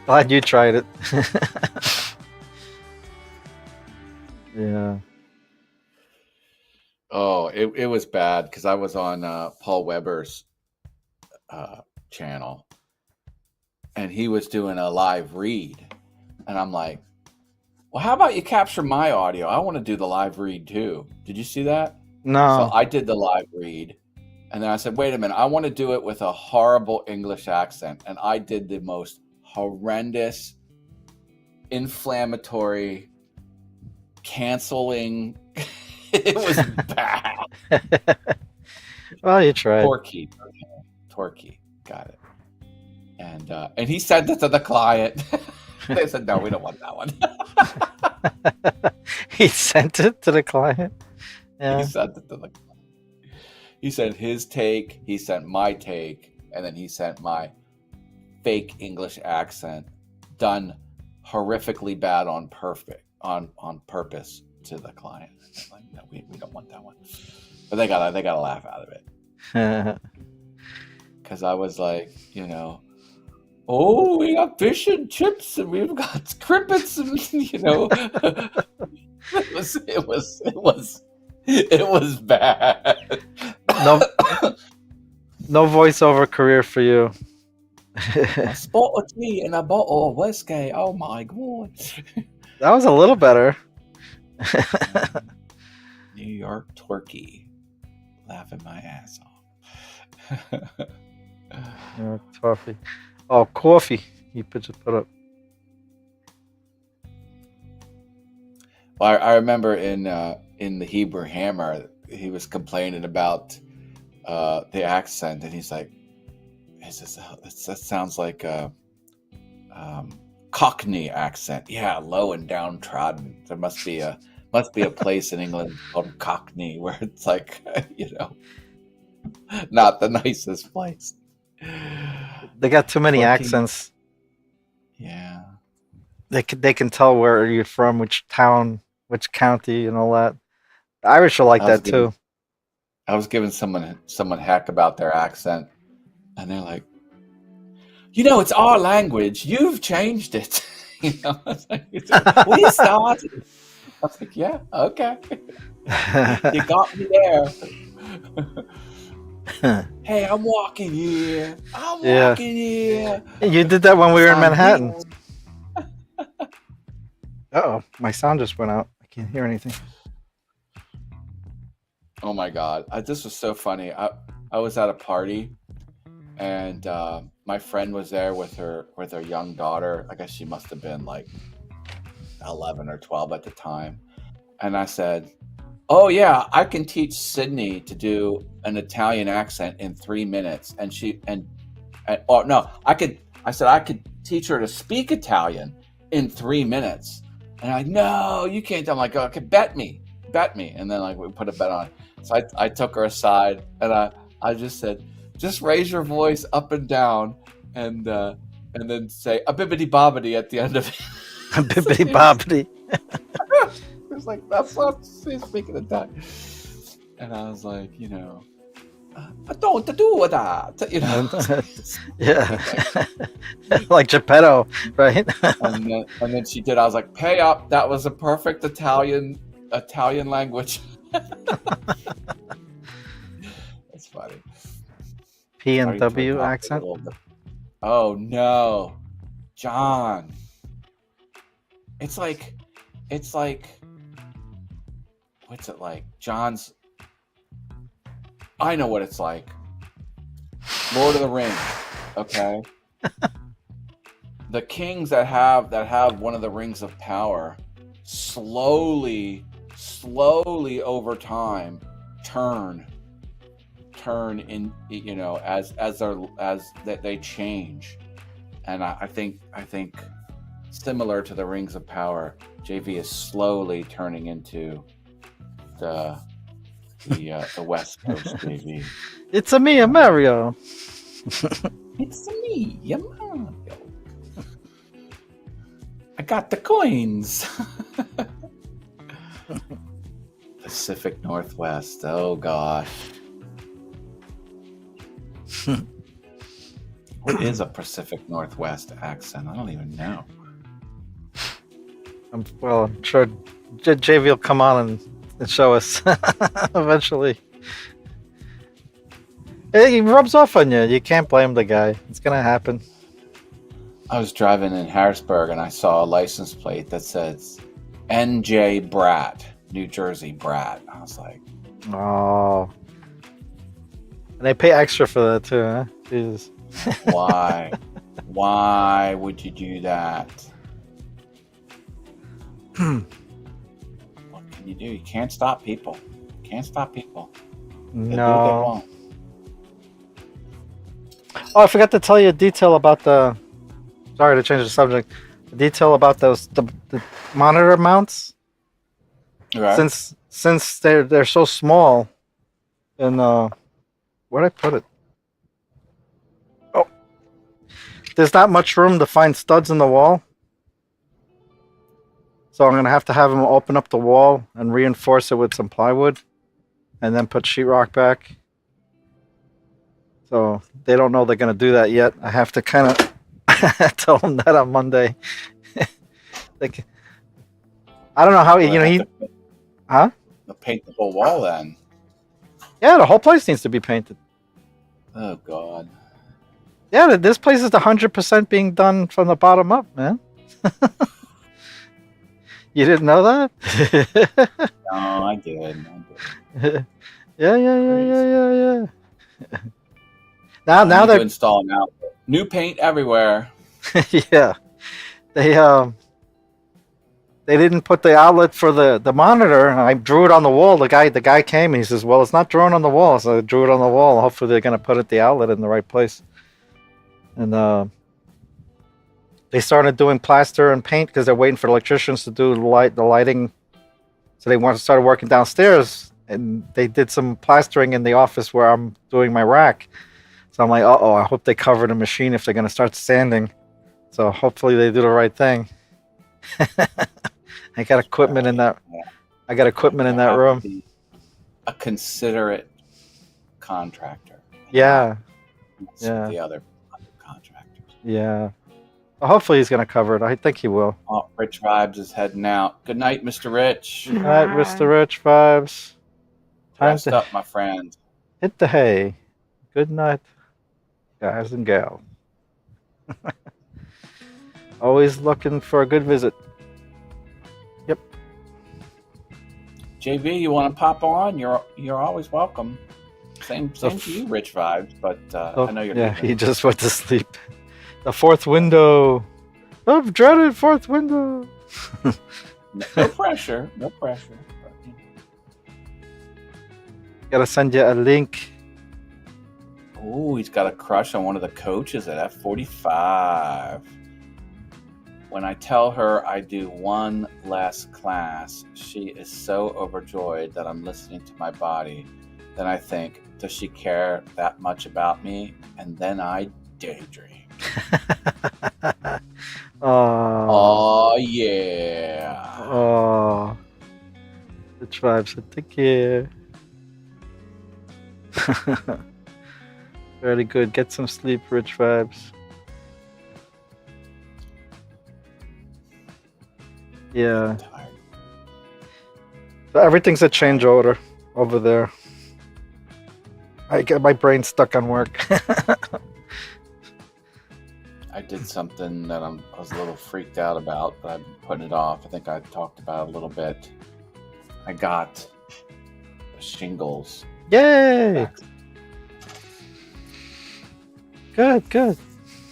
Glad you tried it. Yeah. Oh, it was bad because I was on Paul Weber's channel and he was doing a live read. And I'm like, well, how about you capture my audio? I want to do the live read too. Did you see that? So No. I did the live read, and then I said, wait a minute, I want to do it with a horrible English accent. And I did the most horrendous, inflammatory, canceling. It was bad. Well, you tried. Torquay. Got it. And he sent it to the client. They said, no, we don't want that one. He sent it to the client. Yeah. He sent it to the client. He sent his take, he sent my take, and then he sent my fake English accent done horrifically bad on purpose to the client. Like, no, we don't want that one. But they got a laugh out of it. Because I was like, oh, we got fish and chips and we've got crimpets and it was bad. No voiceover career for you. A spot of tea and a bottle of whiskey. Oh my god. That was a little better. New York Torquay. Laughing my ass off. Coffee. Oh, coffee. You just put up. Well, I remember in the Hebrew Hammer, he was complaining about the accent, and he's like, that sounds like a Cockney accent. Yeah, low and downtrodden. There must be a place in England called Cockney where it's like, not the nicest place. They got too many accents. Yeah. They can tell where you're from, which town, which county, and all that. The Irish are like that too. I was giving someone heck about their accent, and they're like, it's our language. You've changed it. We started. I was like, yeah, okay. You got me there. Hey, I'm walking here. You did that when we were in Manhattan. Uh-oh, my sound just went out. I can't hear anything. Oh my god, this was so funny. I was at a party, and my friend was there with her young daughter. I guess she must have been like 11 or 12 at the time. And I said, oh yeah, I can teach Sydney to do an Italian accent in 3 minutes. And I could teach her to speak Italian in 3 minutes. And I'm like, no, you can't. I'm like, okay, bet me. And then like we put a bet on. So I took her aside, and I just said, just raise your voice up and down, and then say a bibbidi bobbidi at the end of it. A bibbidi bobbidi. It's like, that's not speaking of that. And I was like, I don't do that. Yeah. Like Geppetto, right? and then she did. I was like, pay up. That was a perfect Italian language. That's funny. P and W accent. Oh no, John. It's like, what's it like? John's. I know what it's like. Lord of the Rings. Okay. The kings that have one of the rings of power slowly over time turn in, as they change. And I think similar to the rings of power, JV is slowly turning into the West Coast JV. It's a me, a Mario. It's me, a Mario. I got the coins. Pacific Northwest. Oh gosh. What is a Pacific Northwest accent? I don't even know. I'm sure JV will come on and show us eventually. He rubs off on you. You can't blame the guy. It's gonna happen. I was driving in Harrisburg and I saw a license plate that says NJ Brat, New Jersey Brat. I was like, Oh. And they pay extra for that too, huh? Jesus. why? Why would you do that? What can you do? You can't stop people. You can't stop people. They do what they No. want. Oh, I forgot to tell you a detail about the. Sorry to change the subject. A detail about the monitor mounts. Okay. Since they're so small, and where'd I put it? Oh, there's not much room to find studs in the wall, so I'm gonna have them open up the wall and reinforce it with some plywood, and then put sheetrock back. So they don't know they're gonna do that yet. I have to kind of tell them that on Monday. Like, I don't know how huh? They'll paint the whole wall then. Yeah, the whole place needs to be painted. Oh God. Yeah, this place is 100% being done from the bottom up, man. You didn't know that? No, I did. Yeah. Now I need to they're install an outlet. New paint everywhere. yeah. They didn't put the outlet for the monitor. I drew it on the wall. The guy came and he says, "Well, it's not drawn on the wall." So I drew it on the wall. Hopefully they're gonna put the outlet in the right place. And they started doing plaster and paint because they're waiting for electricians to do the lighting. So they started working downstairs, and they did some plastering in the office where I'm doing my rack. So I'm like, uh-oh, I hope they cover the machine if they're gonna start sanding. So hopefully they do the right thing. I got equipment in that. I got equipment in that room. A considerate contractor. Yeah. The other contractors. Yeah. Well, hopefully he's gonna cover it. I think he will. Oh, Rich Vibes is heading out. Good night, Mr. Rich. All right, Mr. Rich Vibes. Time Rest to up, my friend. hit the hay. Good night, guys and gals. Always looking for a good visit. Yep. JV, you want to pop on? You're always welcome. Same to you, Rich Vibes. But I know you're. Yeah, he just went to sleep. The fourth window. The dreaded fourth window. No pressure. No pressure. Gotta send you a link. Oh, he's got a crush on one of the coaches at F45. When I tell her I do one less class, she is so overjoyed that I'm listening to my body. Then I think, does she care that much about me? And then I daydream. Oh, yeah. Oh. Rich Vibes said, take care. Very good. Get some sleep, Rich Vibes. Yeah. So everything's a change order over there. I get my brain stuck on work. I did something that I was a little freaked out about, but I've been putting it off. I think I talked about it a little bit. I got the shingles. Yay! back. Good.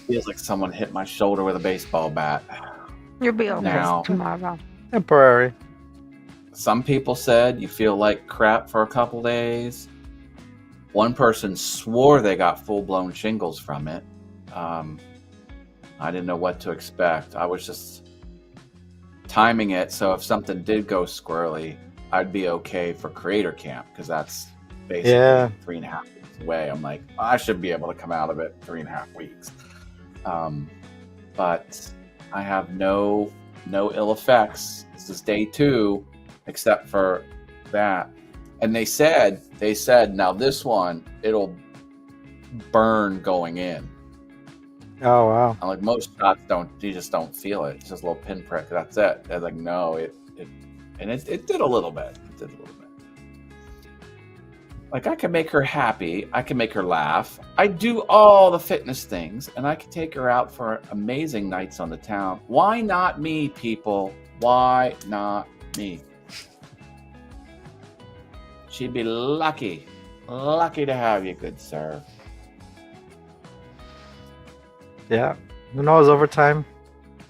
Feels like someone hit my shoulder with a baseball bat. You'll be okay Now. tomorrow. Temporary. Some people said you feel like crap for a couple days. One person swore they got full-blown shingles from it. I didn't know what to expect. I was just timing it so if something did go squirrely, I'd be okay for Creator Camp because that's basically 3.5 weeks away. I'm like, I should be able to come out of it 3.5 weeks. But I have no ill effects. This is day 2, except for that. And they said, now this one, it'll burn going in. Oh wow. And like most shots you just don't feel it. It's just a little pinprick. That's it. They're like, no, it did a little bit. It did a little bit. Like I can make her happy. I can make her laugh. I do all the fitness things, and I can take her out for amazing nights on the town. Why not me, people? Why not me? She'd be lucky to have you, good sir. Yeah. Who knows? Over time,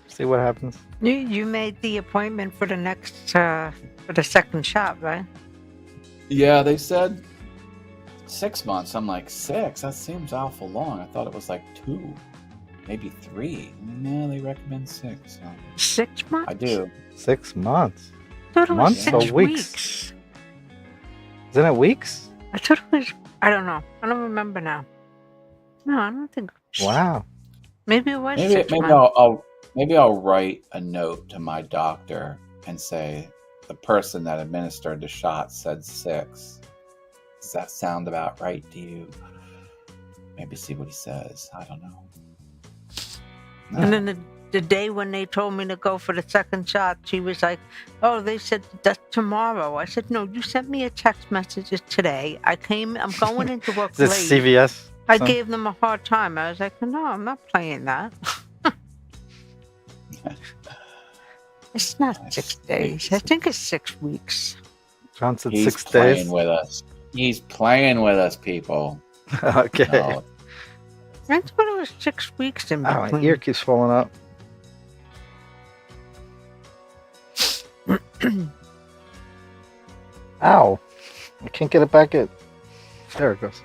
see what happens. You made the appointment for the next for the second shot, right? Yeah, they said 6 months. I'm like, 6? That seems awful long. I thought it was like 2, maybe 3. No, they recommend 6. So 6 months. I do. 6 months. I thought it was Months 6 or weeks? Isn't it weeks? I thought it was. I don't know. I don't remember now. No, I don't think. Wow. Maybe it was Maybe 6 months. I'll write a note to my doctor and say the person that administered the shot said 6. Does that sound about right to you? Maybe see what he says. I don't know. No. And then the day when they told me to go for the second shot, she was like, "Oh, they said that's tomorrow." I said, "No, you sent me a text message today. I'm going into work Is it late." CVS? I gave them a hard time. I was like, "No, I'm not playing that." It's not 6 days. I think it's 6 weeks. John said He's 6 playing days. with us. He's playing with us, people. Okay. No. I thought it was 6 weeks in Oh, my between. ear keeps falling out. Ow. I can't get it back in. There it goes.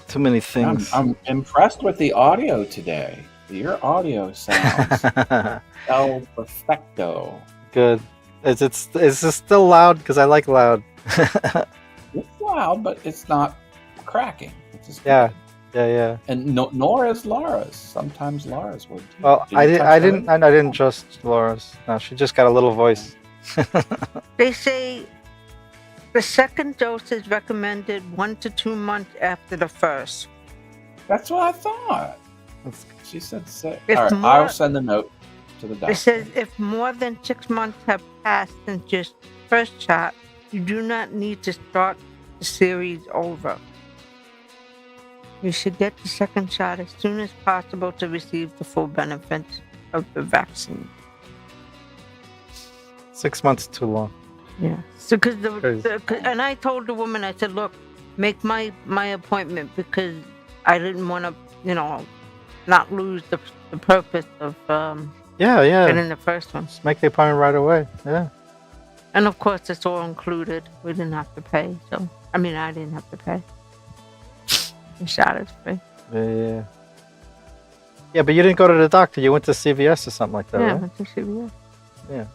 Too many things. I'm impressed with the audio today. Your audio sounds el perfecto. Good. Is this still loud? Because I like loud. It's loud, but it's not cracking. Which is Yeah. good. Yeah. And nor is Laura's. Sometimes Laura's would. Too. Well, Did you touch I hers? didn't trust Laura's. No, she just got a little voice. They say the second dose is recommended 1 to 2 months after the first. That's what I thought. That's- She said 6. If All right, more- I'll send a note to the doctor. It says if more than 6 months have passed since your first shot, you do not need to start the series over. You should get the second shot as soon as possible to receive the full benefits of the vaccine. 6 months too long. Yeah. So, Crazy. and I told the woman, I said, look, make my appointment because I didn't want to, not lose the purpose of Yeah. getting the first one. Just make the appointment right away. Yeah. And of course, it's all included. We didn't have to pay. So, I didn't have to pay. The shot is free. Yeah. Yeah, but you didn't go to the doctor. You went to CVS or something like that, Yeah, I right? went to CVS. Yeah.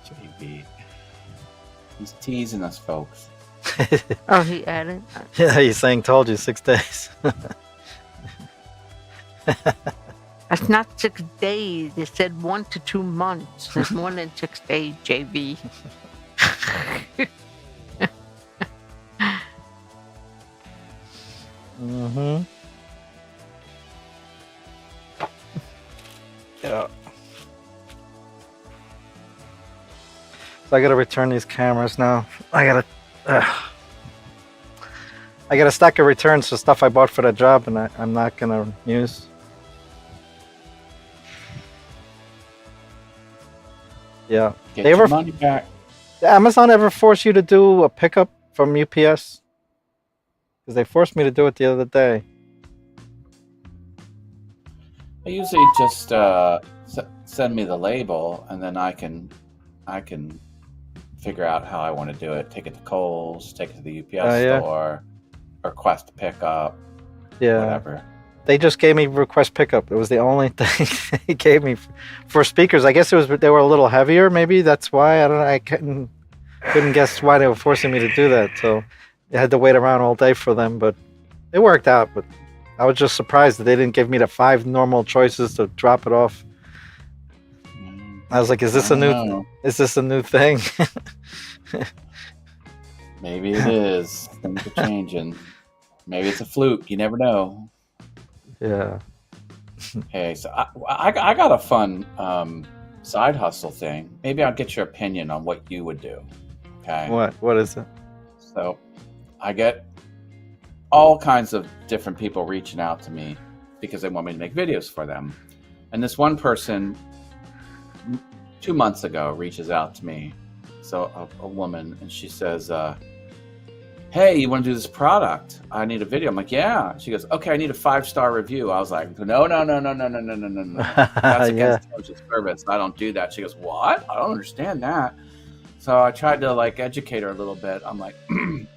JB. He's teasing us, folks. Oh, he added. Yeah, he's saying told you 6 days. That's not 6 days. It said 1 to 2 months. It's more than 6 days, JB. Mm-hmm. Yeah. So I gotta return these cameras now. I got a stack of returns for stuff I bought for the job, and I'm not gonna use. Yeah. Get They your ever- money back. Did Amazon ever force you to do a pickup from UPS? Because they forced me to do it the other day. They usually just send me the label, and then I can figure out how I want to do it. Take it to Kohl's, take it to the UPS Yeah. store, request pickup, Yeah. whatever. They just gave me request pickup. It was the only thing they gave me for speakers. I guess they were a little heavier. Maybe that's why. I don't know. I couldn't guess why they were forcing me to do that. So I had to wait around all day for them, but it worked out. But I was just surprised that they didn't give me the 5 normal choices to drop it off. I was like, "Is this I a don't new? know. Is this a new thing?" Maybe it is. Things are changing. Maybe it's a fluke. You never know. Yeah. Hey, so I got a fun side hustle thing. Maybe I'll get your opinion on what you would do. Okay. What is it? So I get all kinds of different people reaching out to me because they want me to make videos for them. And this one person 2 months ago reaches out to me, so a woman, and she says, hey, you want to do this product? I need a video. I'm like, yeah. She goes, okay, I need a 5-star review. I was like, no. That's against terms of service. I don't do that. She goes, what? I don't understand that. So I tried to like educate her a little bit. I'm like,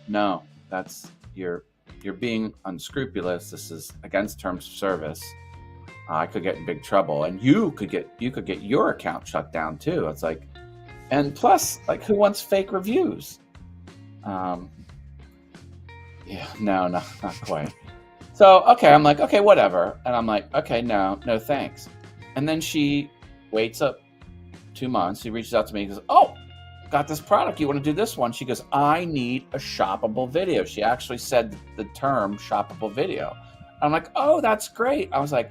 no, that's you're being unscrupulous. This is against terms of service. I could get in big trouble, and you could get your account shut down too. It's like, and plus, like, who wants fake reviews? Yeah, no, not quite. So, okay, I'm like, okay, whatever. And I'm like, okay, no, thanks. And then she waits up 2 months. She reaches out to me and goes, oh, got this product. You want to do this one? She goes, I need a shoppable video. She actually said the term shoppable video. I'm like, oh, that's great. I was like,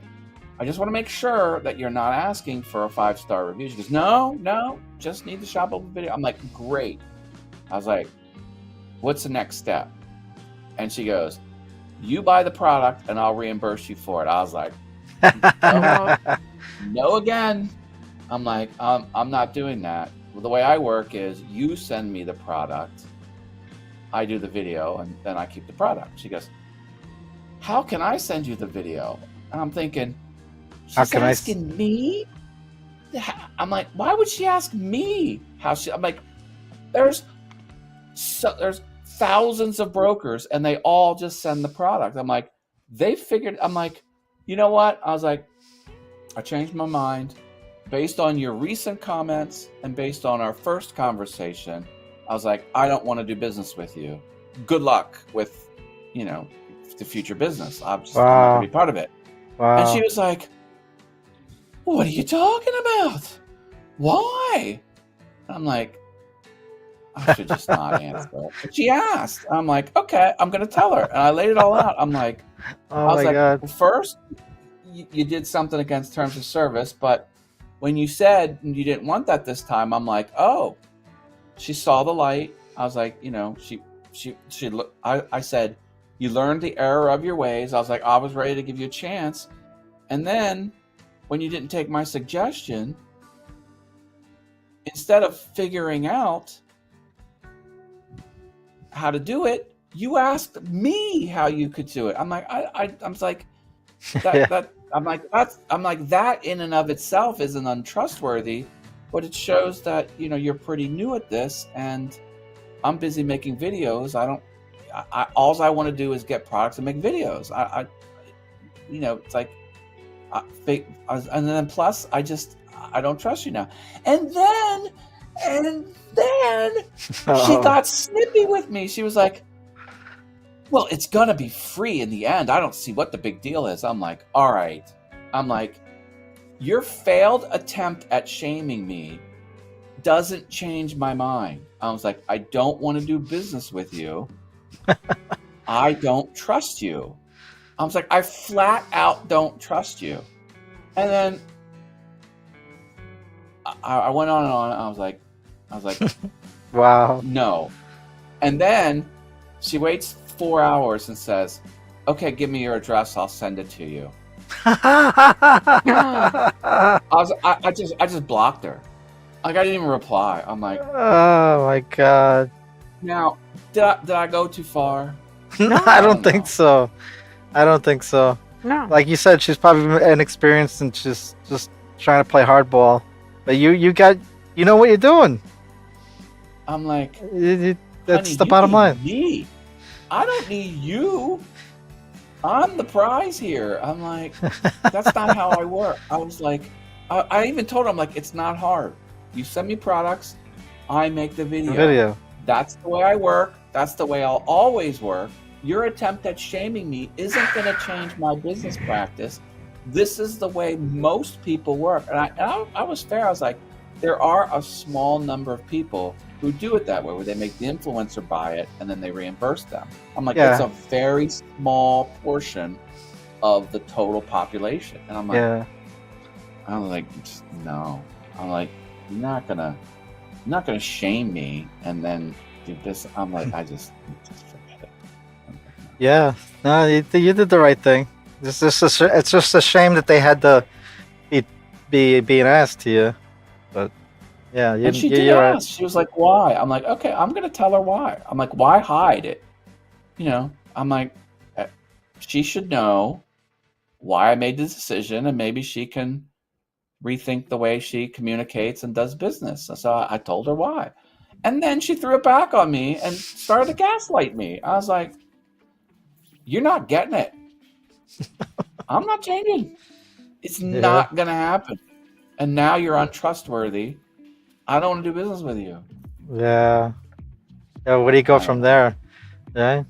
I just want to make sure that you're not asking for a 5-star review. She goes, no, just need the shoppable video. I'm like, great. I was like, what's the next step? And she goes, you buy the product and I'll reimburse you for it. I was like, no again. I'm like, I'm not doing that. Well, the way I work is you send me the product, I do the video, and then I keep the product. She goes, how can I send you the video? And I'm thinking, she's asking me? I'm like, why would she ask me? I'm like, there's thousands of brokers and they all just send the product. I'm like, they figured, I'm like, you know what? I was like, I changed my mind based on your recent comments and based on our first conversation. I was like, I don't want to do business with you. Good luck with, the future business. I'm not going to be part of it. Wow. And she was like, what are you talking about? Why? I'm like, I should just not answer. But she asked. I'm like, okay, I'm going to tell her. And I laid it all out. I'm like, God. Well, first, you did something against terms of service, but when you said you didn't want that this time, I'm like, oh, she saw the light. I was like, I said, you learned the error of your ways. I was like, I was ready to give you a chance. And then when you didn't take my suggestion, instead of figuring out how to do it, you asked me how you could do it. I'm like, I'm like, that in and of itself isn't untrustworthy, but it shows that, you're pretty new at this and I'm busy making videos. All I want to do is get products and make videos. It's like, and then plus I don't trust you now. And then she got snippy with me. She was like, well, it's gonna be free in the end. I don't see what the big deal is. I'm like, all right. I'm like, your failed attempt at shaming me doesn't change my mind. I was like, I don't want to do business with you. I don't trust you. I was like, I flat out don't trust you. And then I went on and on. I was like, wow. No. And then she waits 4 hours and says, okay, give me your address. I'll send it to you. I just blocked her. Like, I didn't even reply. I'm like, oh my God. Now, did I go too far? No, I don't think so. No. Like you said, she's probably inexperienced and she's just trying to play hardball. But you know what you're doing. I'm like, that's honey, the bottom line. Me. I don't need you. I'm the prize here. I'm like, that's not how I work. I was like, I even told her, I'm like, it's not hard. You send me products, I make the video. That's the way I work. That's the way I'll always work. Your attempt at shaming me isn't going to change my business practice. This is the way most people work. And I was fair. I was like, there are a small number of people who do it that way, where they make the influencer buy it and then they reimburse them. I'm like, it's a very small portion of the total population. And I'm like, no. I'm like, you're not gonna shame me and then do this. I'm like, I just forget it. Yeah, no, you did the right thing. It's just a shame that they had to be an ass to you. But yeah, And she did you're right. ask. She was like, "Why?" I'm like, "Okay, I'm gonna tell her why." I'm like, "Why hide it?" You know, I'm like, she should know why I made the decision, and maybe she can rethink the way she communicates and does business. So I told her why. And then she threw it back on me and started to gaslight me. I was like, "You're not getting it. I'm not changing. It's not going to happen. And now you're untrustworthy. I don't want to do business with you." Yeah. Yeah, where do you go from there? Yeah.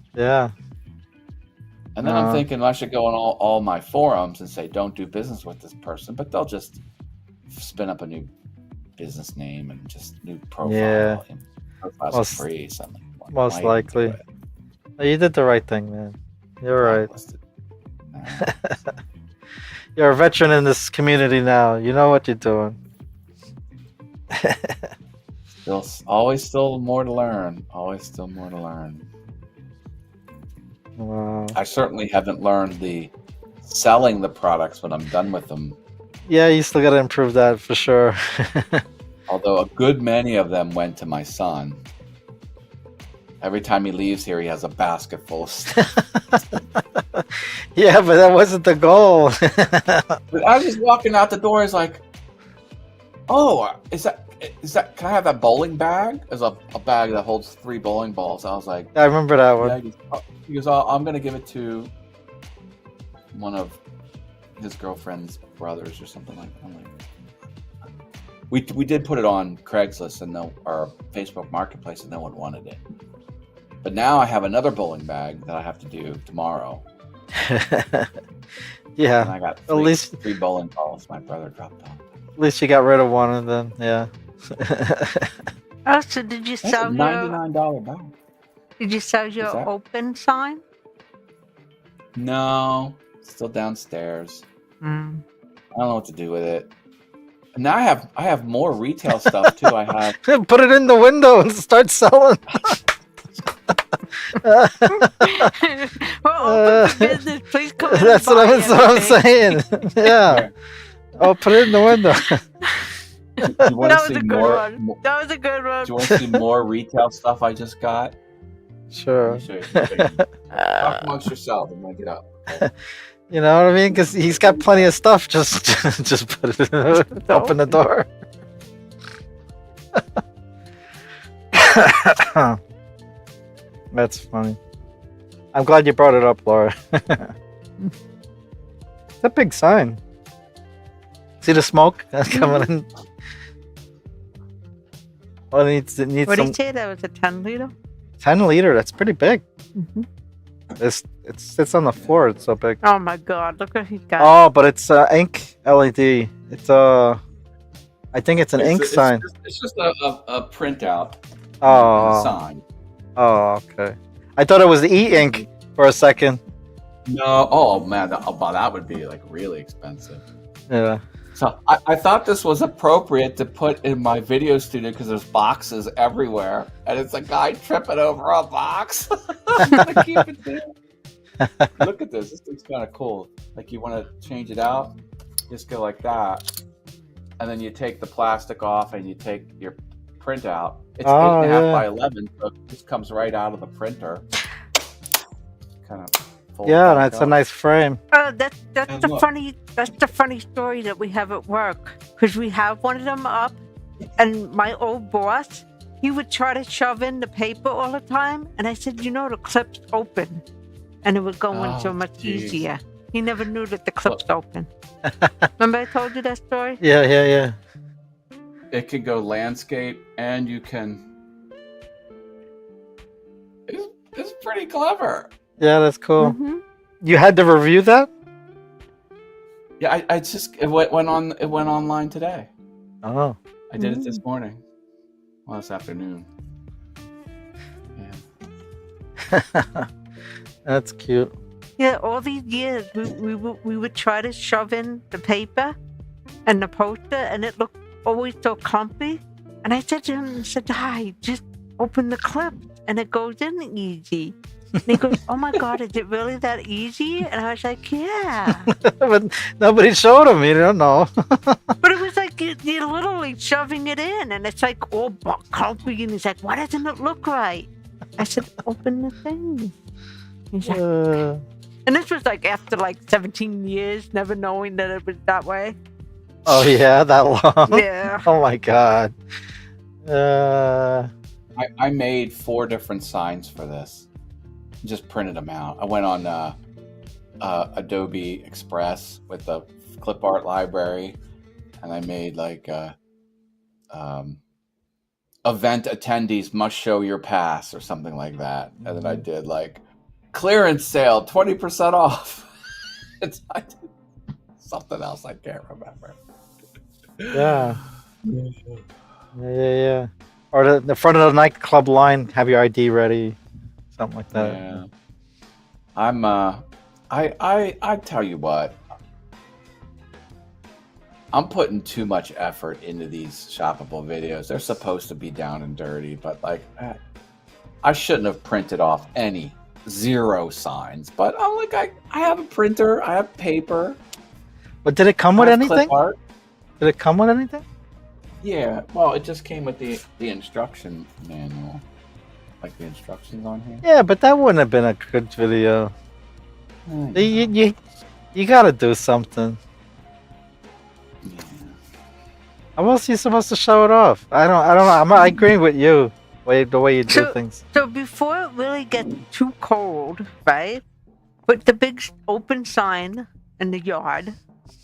And then I'm thinking I should go on all my forums and say, "Don't do business with this person," but they'll just spin up a new business name and just new profile. Yeah. And profiles are free, something. Most likely. You did the right thing, man. You're right. You're a veteran in this community now. You know what you're doing. Still more to learn. Always still more to learn. Wow. I certainly haven't learned the selling the products when I'm done with them. Yeah, you still got to improve that for sure. Although a good many of them went to my son. Every time he leaves here, he has a basket full of stuff. Yeah, but that wasn't the goal. But I was just walking out the door. He's like, "Oh, is that? Can I have that bowling bag?" There's a bag that holds 3 bowling balls. I was like, I remember that one. Yeah, he goes, "Oh, I'm gonna give it to one of his girlfriend's brothers or something like that." I'm like, we did put it on Craigslist and our Facebook Marketplace, and no one wanted it. But now I have another bowling bag that I have to do tomorrow. Yeah. And I got At least 3 bowling balls my brother dropped off. At least you got rid of one of them. Yeah. Oh, so did you That's sell a $99 bag. Did you sell your that? open sign? No, still downstairs. Mm. I don't know what to do with it. And now I have more retail stuff too. I have Put it in the window and start selling. Well, open for business. Please come in and That's what buy I'm anything. saying. Yeah. Oh, put it in the window. You want That to was see a good more? one. That was a good one. Do you want to see more retail stuff I just got? Sure. Let me show you. Talk amongst yourselves. I'm gonna get up. You know what I mean? Because he's got plenty of stuff. Just put it open the door. That's funny. I'm glad you brought it up, Laura. It's a big sign. See the smoke coming in? Oh, it needs What did some you say? That was a 10-liter? 10-liter. That's pretty big. Mm-hmm. It sits on the floor. It's so big. Oh my God! Look what he got. Oh, but it's ink LED. It's I think it's an ink sign. It's just a printout. Oh. Sign. Oh, okay. I thought it was e-ink for a second. No. Oh man, that would be like really expensive. Yeah. So I thought this was appropriate to put in my video studio because there's boxes everywhere, and it's a guy tripping over a box. I'm gonna keep it there. Look at this. This thing's kind of cool. Like you want to change it out, just go like that, and then you take the plastic off and you take your printout. It's 8.5 by 11, so it just comes right out of the printer. Kind of. Yeah, that's a nice frame. Oh, that's the funny story that we have at work, because we have one of them up, and my old boss, he would try to shove in the paper all the time, and I said, the clip's open, and it would go in so much easier. He never knew that the clip's open. Remember I told you that story? Yeah. It can go landscape, and you can. It's pretty clever. Yeah, that's cool. Mm-hmm. You had to review that? Yeah, it went online today. Oh. I did it this morning. Well, this afternoon. Yeah. That's cute. Yeah, all these years we would try to shove in the paper and the poster, and it looked always so clumpy. And I said to him, "Hi, just open the clip." and it goes in easy. And he goes, "Oh my God, is it really that easy?" And I was like, "Yeah." But nobody showed him. You don't know. But it was like you're literally shoving it in, and it's like all clumpy. And he's like, "Why doesn't it look right?" I said, "Open the thing." He's like, and this was like after like 17 years, never knowing that it was that way. Oh yeah, that long. Yeah. Oh my God. I made 4 different signs for this. Just printed them out. I went on Adobe Express with the clip art library, and I made like event attendees must show your pass or something like that. And then I did like clearance sale 20% off. It's like something else I can't remember. Yeah. Yeah. Or the front of the nightclub line, have your ID ready, something like that. Yeah. I'm I tell you what, I'm putting too much effort into these shoppable videos. They're supposed to be down and dirty, but like I shouldn't have printed off any 0 signs. But I'm like I have a printer, I have paper. But did it come with anything? Clip art. Did it come with anything? Yeah, well, it just came with the instruction manual, like the instructions on here. Yeah, but that wouldn't have been a good video. You gotta do something. Yeah. How else are you supposed to show it off? I don't know. I agree with you. The way you do things. So before it really gets too cold, right? Put the big open sign in the yard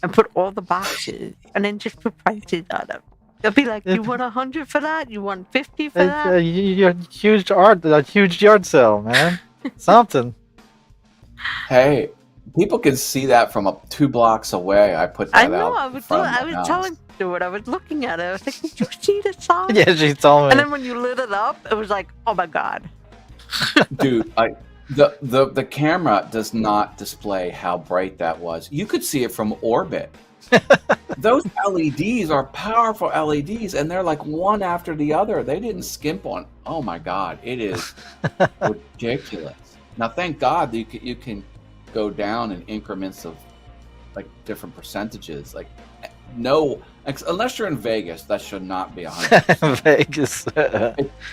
and put all the boxes, and then just put prices on them. They'll be like, "You want 100 for that? You want 50 for that?" A huge yard sale, man. Something. Hey, people can see that from 2 blocks away. I put that I know. out. I was telling Stuart. I was looking at it. I was like, "Did you see the sign?" Yeah, she told me. And then when you lit it up, it was like, "Oh my God." Dude, the camera does not display how bright that was. You could see it from orbit. Those LEDs are powerful LEDs, and they're like one after the other. They didn't skimp on. Oh my God, it is ridiculous. Now, thank God you can go down in increments of like different percentages. Like no, unless you're in Vegas, that should not be 100%. Vegas.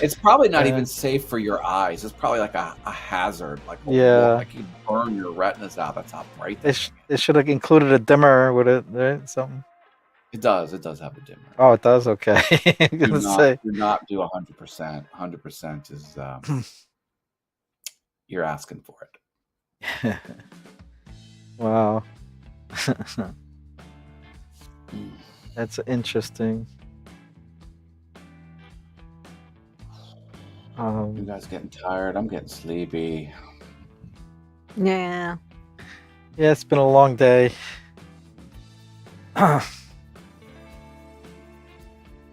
It's probably not even safe for your eyes. It's probably like a hazard. Like like you burn your retinas out. That's how bright it should have included a dimmer with it, right? Something. It does. It does have a dimmer. Oh, it does. Okay. Do not do 100%. 100% is you're asking for it. Wow. That's interesting. You guys getting tired? I'm getting sleepy. Yeah. Yeah, it's been a long day.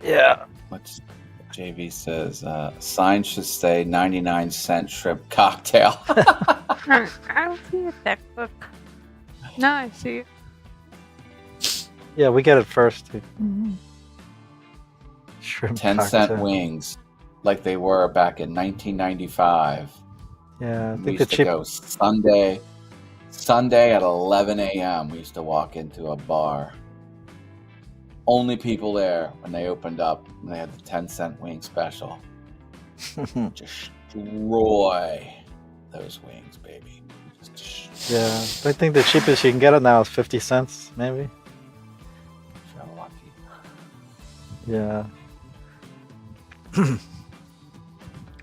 Yeah. What's JV says? Sign should say 99-cent shrimp cocktail. I don't see it that quick. No, I see it. Yeah, we get it first. Mm-hmm. Shrimp 10-cent cocktail. wings, like they were back in 1995. Yeah, I We think used the to go Sunday at 11 a.m. We used to walk into a bar. Only people there when they opened up and they had the 10-cent wing special. Destroy those wings, baby. Yeah, I think the cheapest you can get it now is 50 cents, maybe. If you're lucky. Yeah.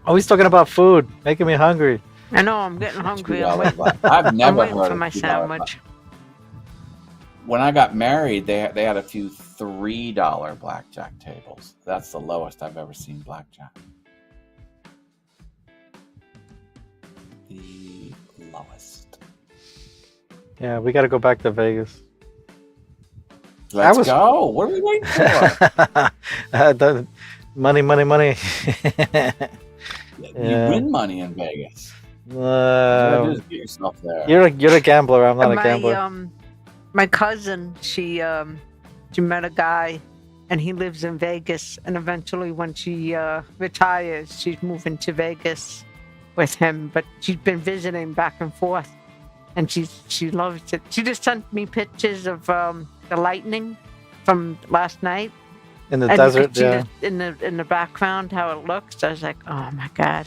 Always talking about food, making me hungry. I know, I'm getting hungry. I've never I'm waiting heard for of my $2 sandwich. When I got married, they had a few $3 blackjack tables. That's the lowest I've ever seen blackjack. The lowest. Yeah, we got to go back to Vegas. Let's go. What are we waiting for? Money. You win money in Vegas. All you gotta do is get yourself there. You're a gambler. I'm not a gambler. My cousin, she met a guy, and he lives in Vegas. And eventually, when she retires, she's moving to Vegas with him. But she's been visiting back and forth, and she loves it. She just sent me pictures of the lightning from last night. In the And desert, you yeah. could see in the background how it looks. I was like, oh my god!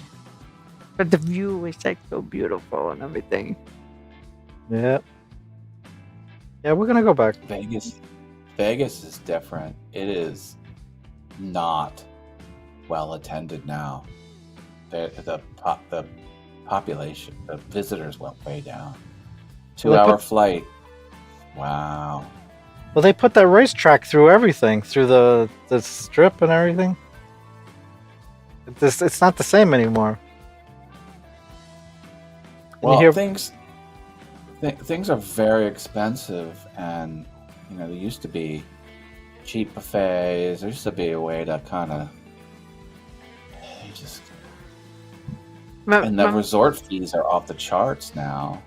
But the view is like so beautiful and everything. Yeah. Yeah, we're gonna go back. Vegas is different. It is not well attended now. The population, the visitors went way down. 2-hour flight. Wow. Well, they put that racetrack through everything, through the strip and everything. It's not the same anymore. And Well, you hear, things are very expensive, and there used to be cheap buffets. There used to be a way to kind of just, and the resort fees are off the charts now.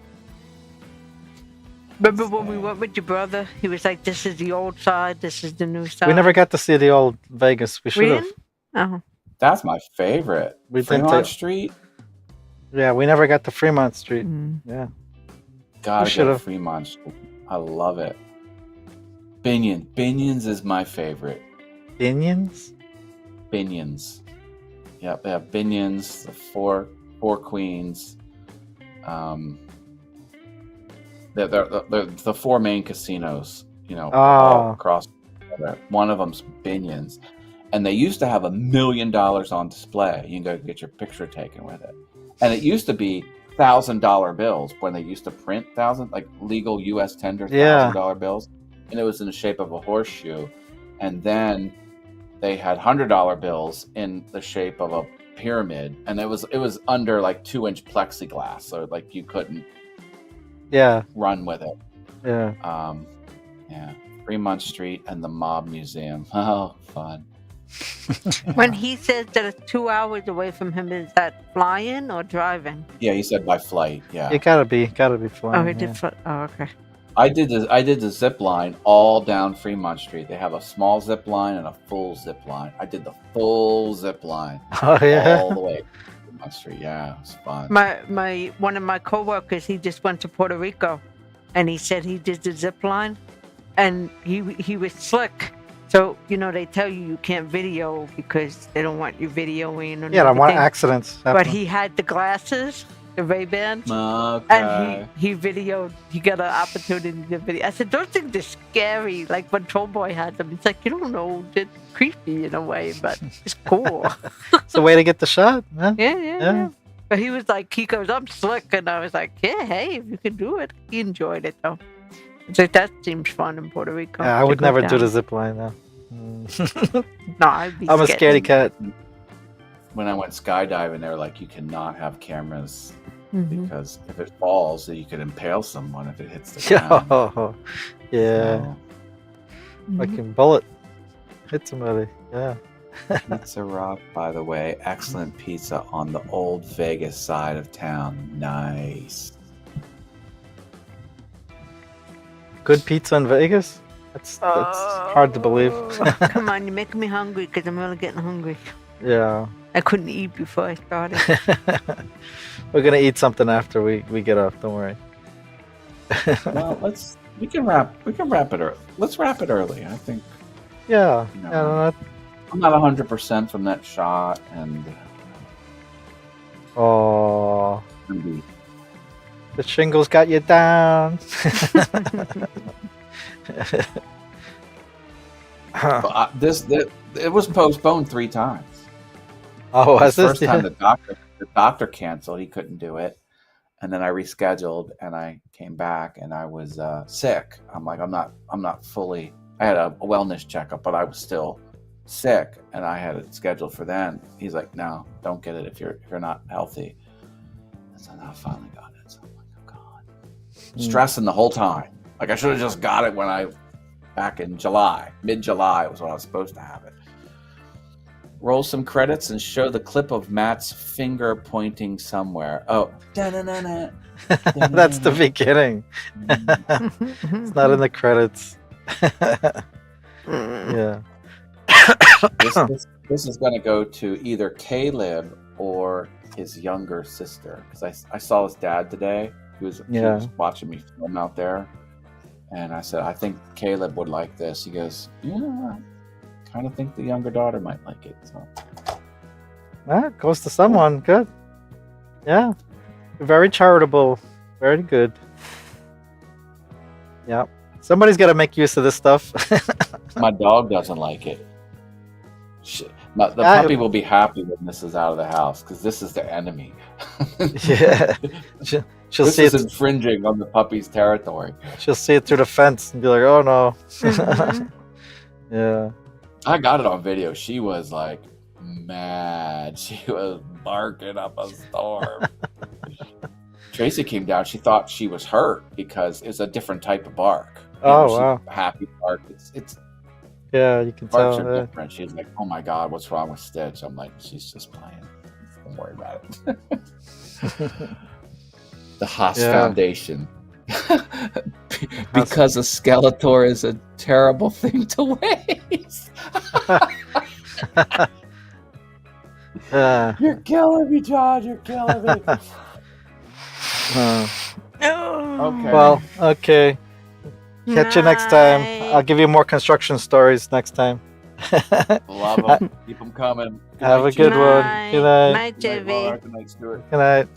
Remember when we went with your brother? He was like, "This is the old side. This is the new side." we never got to see the old Vegas. We should have. Really? Oh. That's my favorite. We didn't Fremont take- Street. Yeah, we never got to Fremont Street. Mm. Yeah. Gotta We go should've. to Fremont Street. I love it. Binions is my favorite. Binions? Binions. Yep, they have Binions, the four queens. They're the four main casinos, all across. One of them's Binions, and they used to have $1 million on display. You can go get your picture taken with it, and it used to be $1,000 bills when they used to print legal U.S. tender $1,000 bills, and it was in the shape of a horseshoe, and then they had $100 bills in the shape of a pyramid, and it was under 2-inch plexiglass, so you couldn't run with it. Yeah. Yeah, Fremont Street and the Mob Museum. Oh, fun. When he says that it's 2 hours away from him, is that flying or driving? Yeah, he said by flight. Yeah, It gotta be flying. Oh, he yeah. did fly. Oh, okay. I did the zip line all down Fremont Street. They have a small zip line and a full zip line. I did the full zip line Oh yeah. all the way to Fremont Street. Yeah, it was fun. My one of my coworkers, he just went to Puerto Rico, and he said he did the zip line, and he was slick. So they tell you can't video because they don't want you videoing. Yeah, I don't want accidents. But happening. he had the glasses, the Ray-Bans, Okay. and he videoed. He got an opportunity to video. I said, those things are scary. Like when Troll Boy had them, it's like you don't know, it's creepy in a way, but it's cool. It's the way to get the shot, man. Yeah. But he was like, he goes, I'm slick, and I was like, yeah, hey, if you can do it. He enjoyed it though. It's like that seems fun in Puerto Rico. Yeah, I to would go never do down. the zip line though. No, I'd be I'm a scared. scaredy cat. When I went skydiving, they were like, you cannot have cameras Mhm. because if it falls, you could impale someone if it hits the ground. Oh, yeah. So, Mhm. Fucking bullet. Hit somebody. Yeah. Pizza Rock, by the way, excellent pizza on the old Vegas side of town. Nice. Good pizza in Vegas? That's hard to believe. Oh, come on, you're making me hungry because I'm really getting hungry. Yeah. I couldn't eat before I started. We're gonna eat something after we get off. Don't worry. Well, we can wrap it early. Let's wrap it early. I think Yeah. You know, Yeah, no, I'm not 100% from that shot, and oh, maybe the shingles got you down. but it was postponed 3 times. Oh, was The this? first time the doctor canceled, he couldn't do it, and then I rescheduled, and I came back, and I was sick. I'm like, I'm not fully. I had a wellness checkup, but I was still sick, and I had it scheduled for then. He's like, no, don't get it if you're not healthy. And so now I finally got it. So I'm like, oh god, stressing the whole time. Like I should have just got it back in July, mid-July was when I was supposed to have it. Roll some credits and show the clip of Matt's finger pointing somewhere. Oh, da-na-na-na. That's the beginning. It's not in the credits. Yeah. This is going to go to either Caleb or his younger sister, because I saw his dad today. He was watching me film out there, and I said, I think Caleb would like this. He goes, yeah, I kind of think the younger daughter might like it. So That goes to someone. Good. Yeah. Very charitable. Very good. Yeah. Somebody's got to make use of this stuff. my dog doesn't like it. The puppy will be happy when this is out of the house, because this is the enemy. Yeah. She'll this see is it. infringing on the puppy's territory. She'll see it through the fence and be like, "Oh no." Mhm. Yeah. I got it on video. She was like mad. She was barking up a storm. Tracy came down. She thought she was hurt because it's a different type of bark. Wow. Happy bark. It's Yeah, you can barks tell. are different. She's like, "Oh my God, what's wrong with Stitch?" I'm like, "She's just playing. Don't worry about it." The Haas Foundation. Because a Skeletor is a terrible thing to waste. You're killing me, John. You're killing me. Okay. Well, okay. Catch you next time. Night. I'll give you more construction stories next time. Love them. Keep them coming. Have a good one. Good night. Night, Good night, JV. Laura. Good night, Stuart. Good night.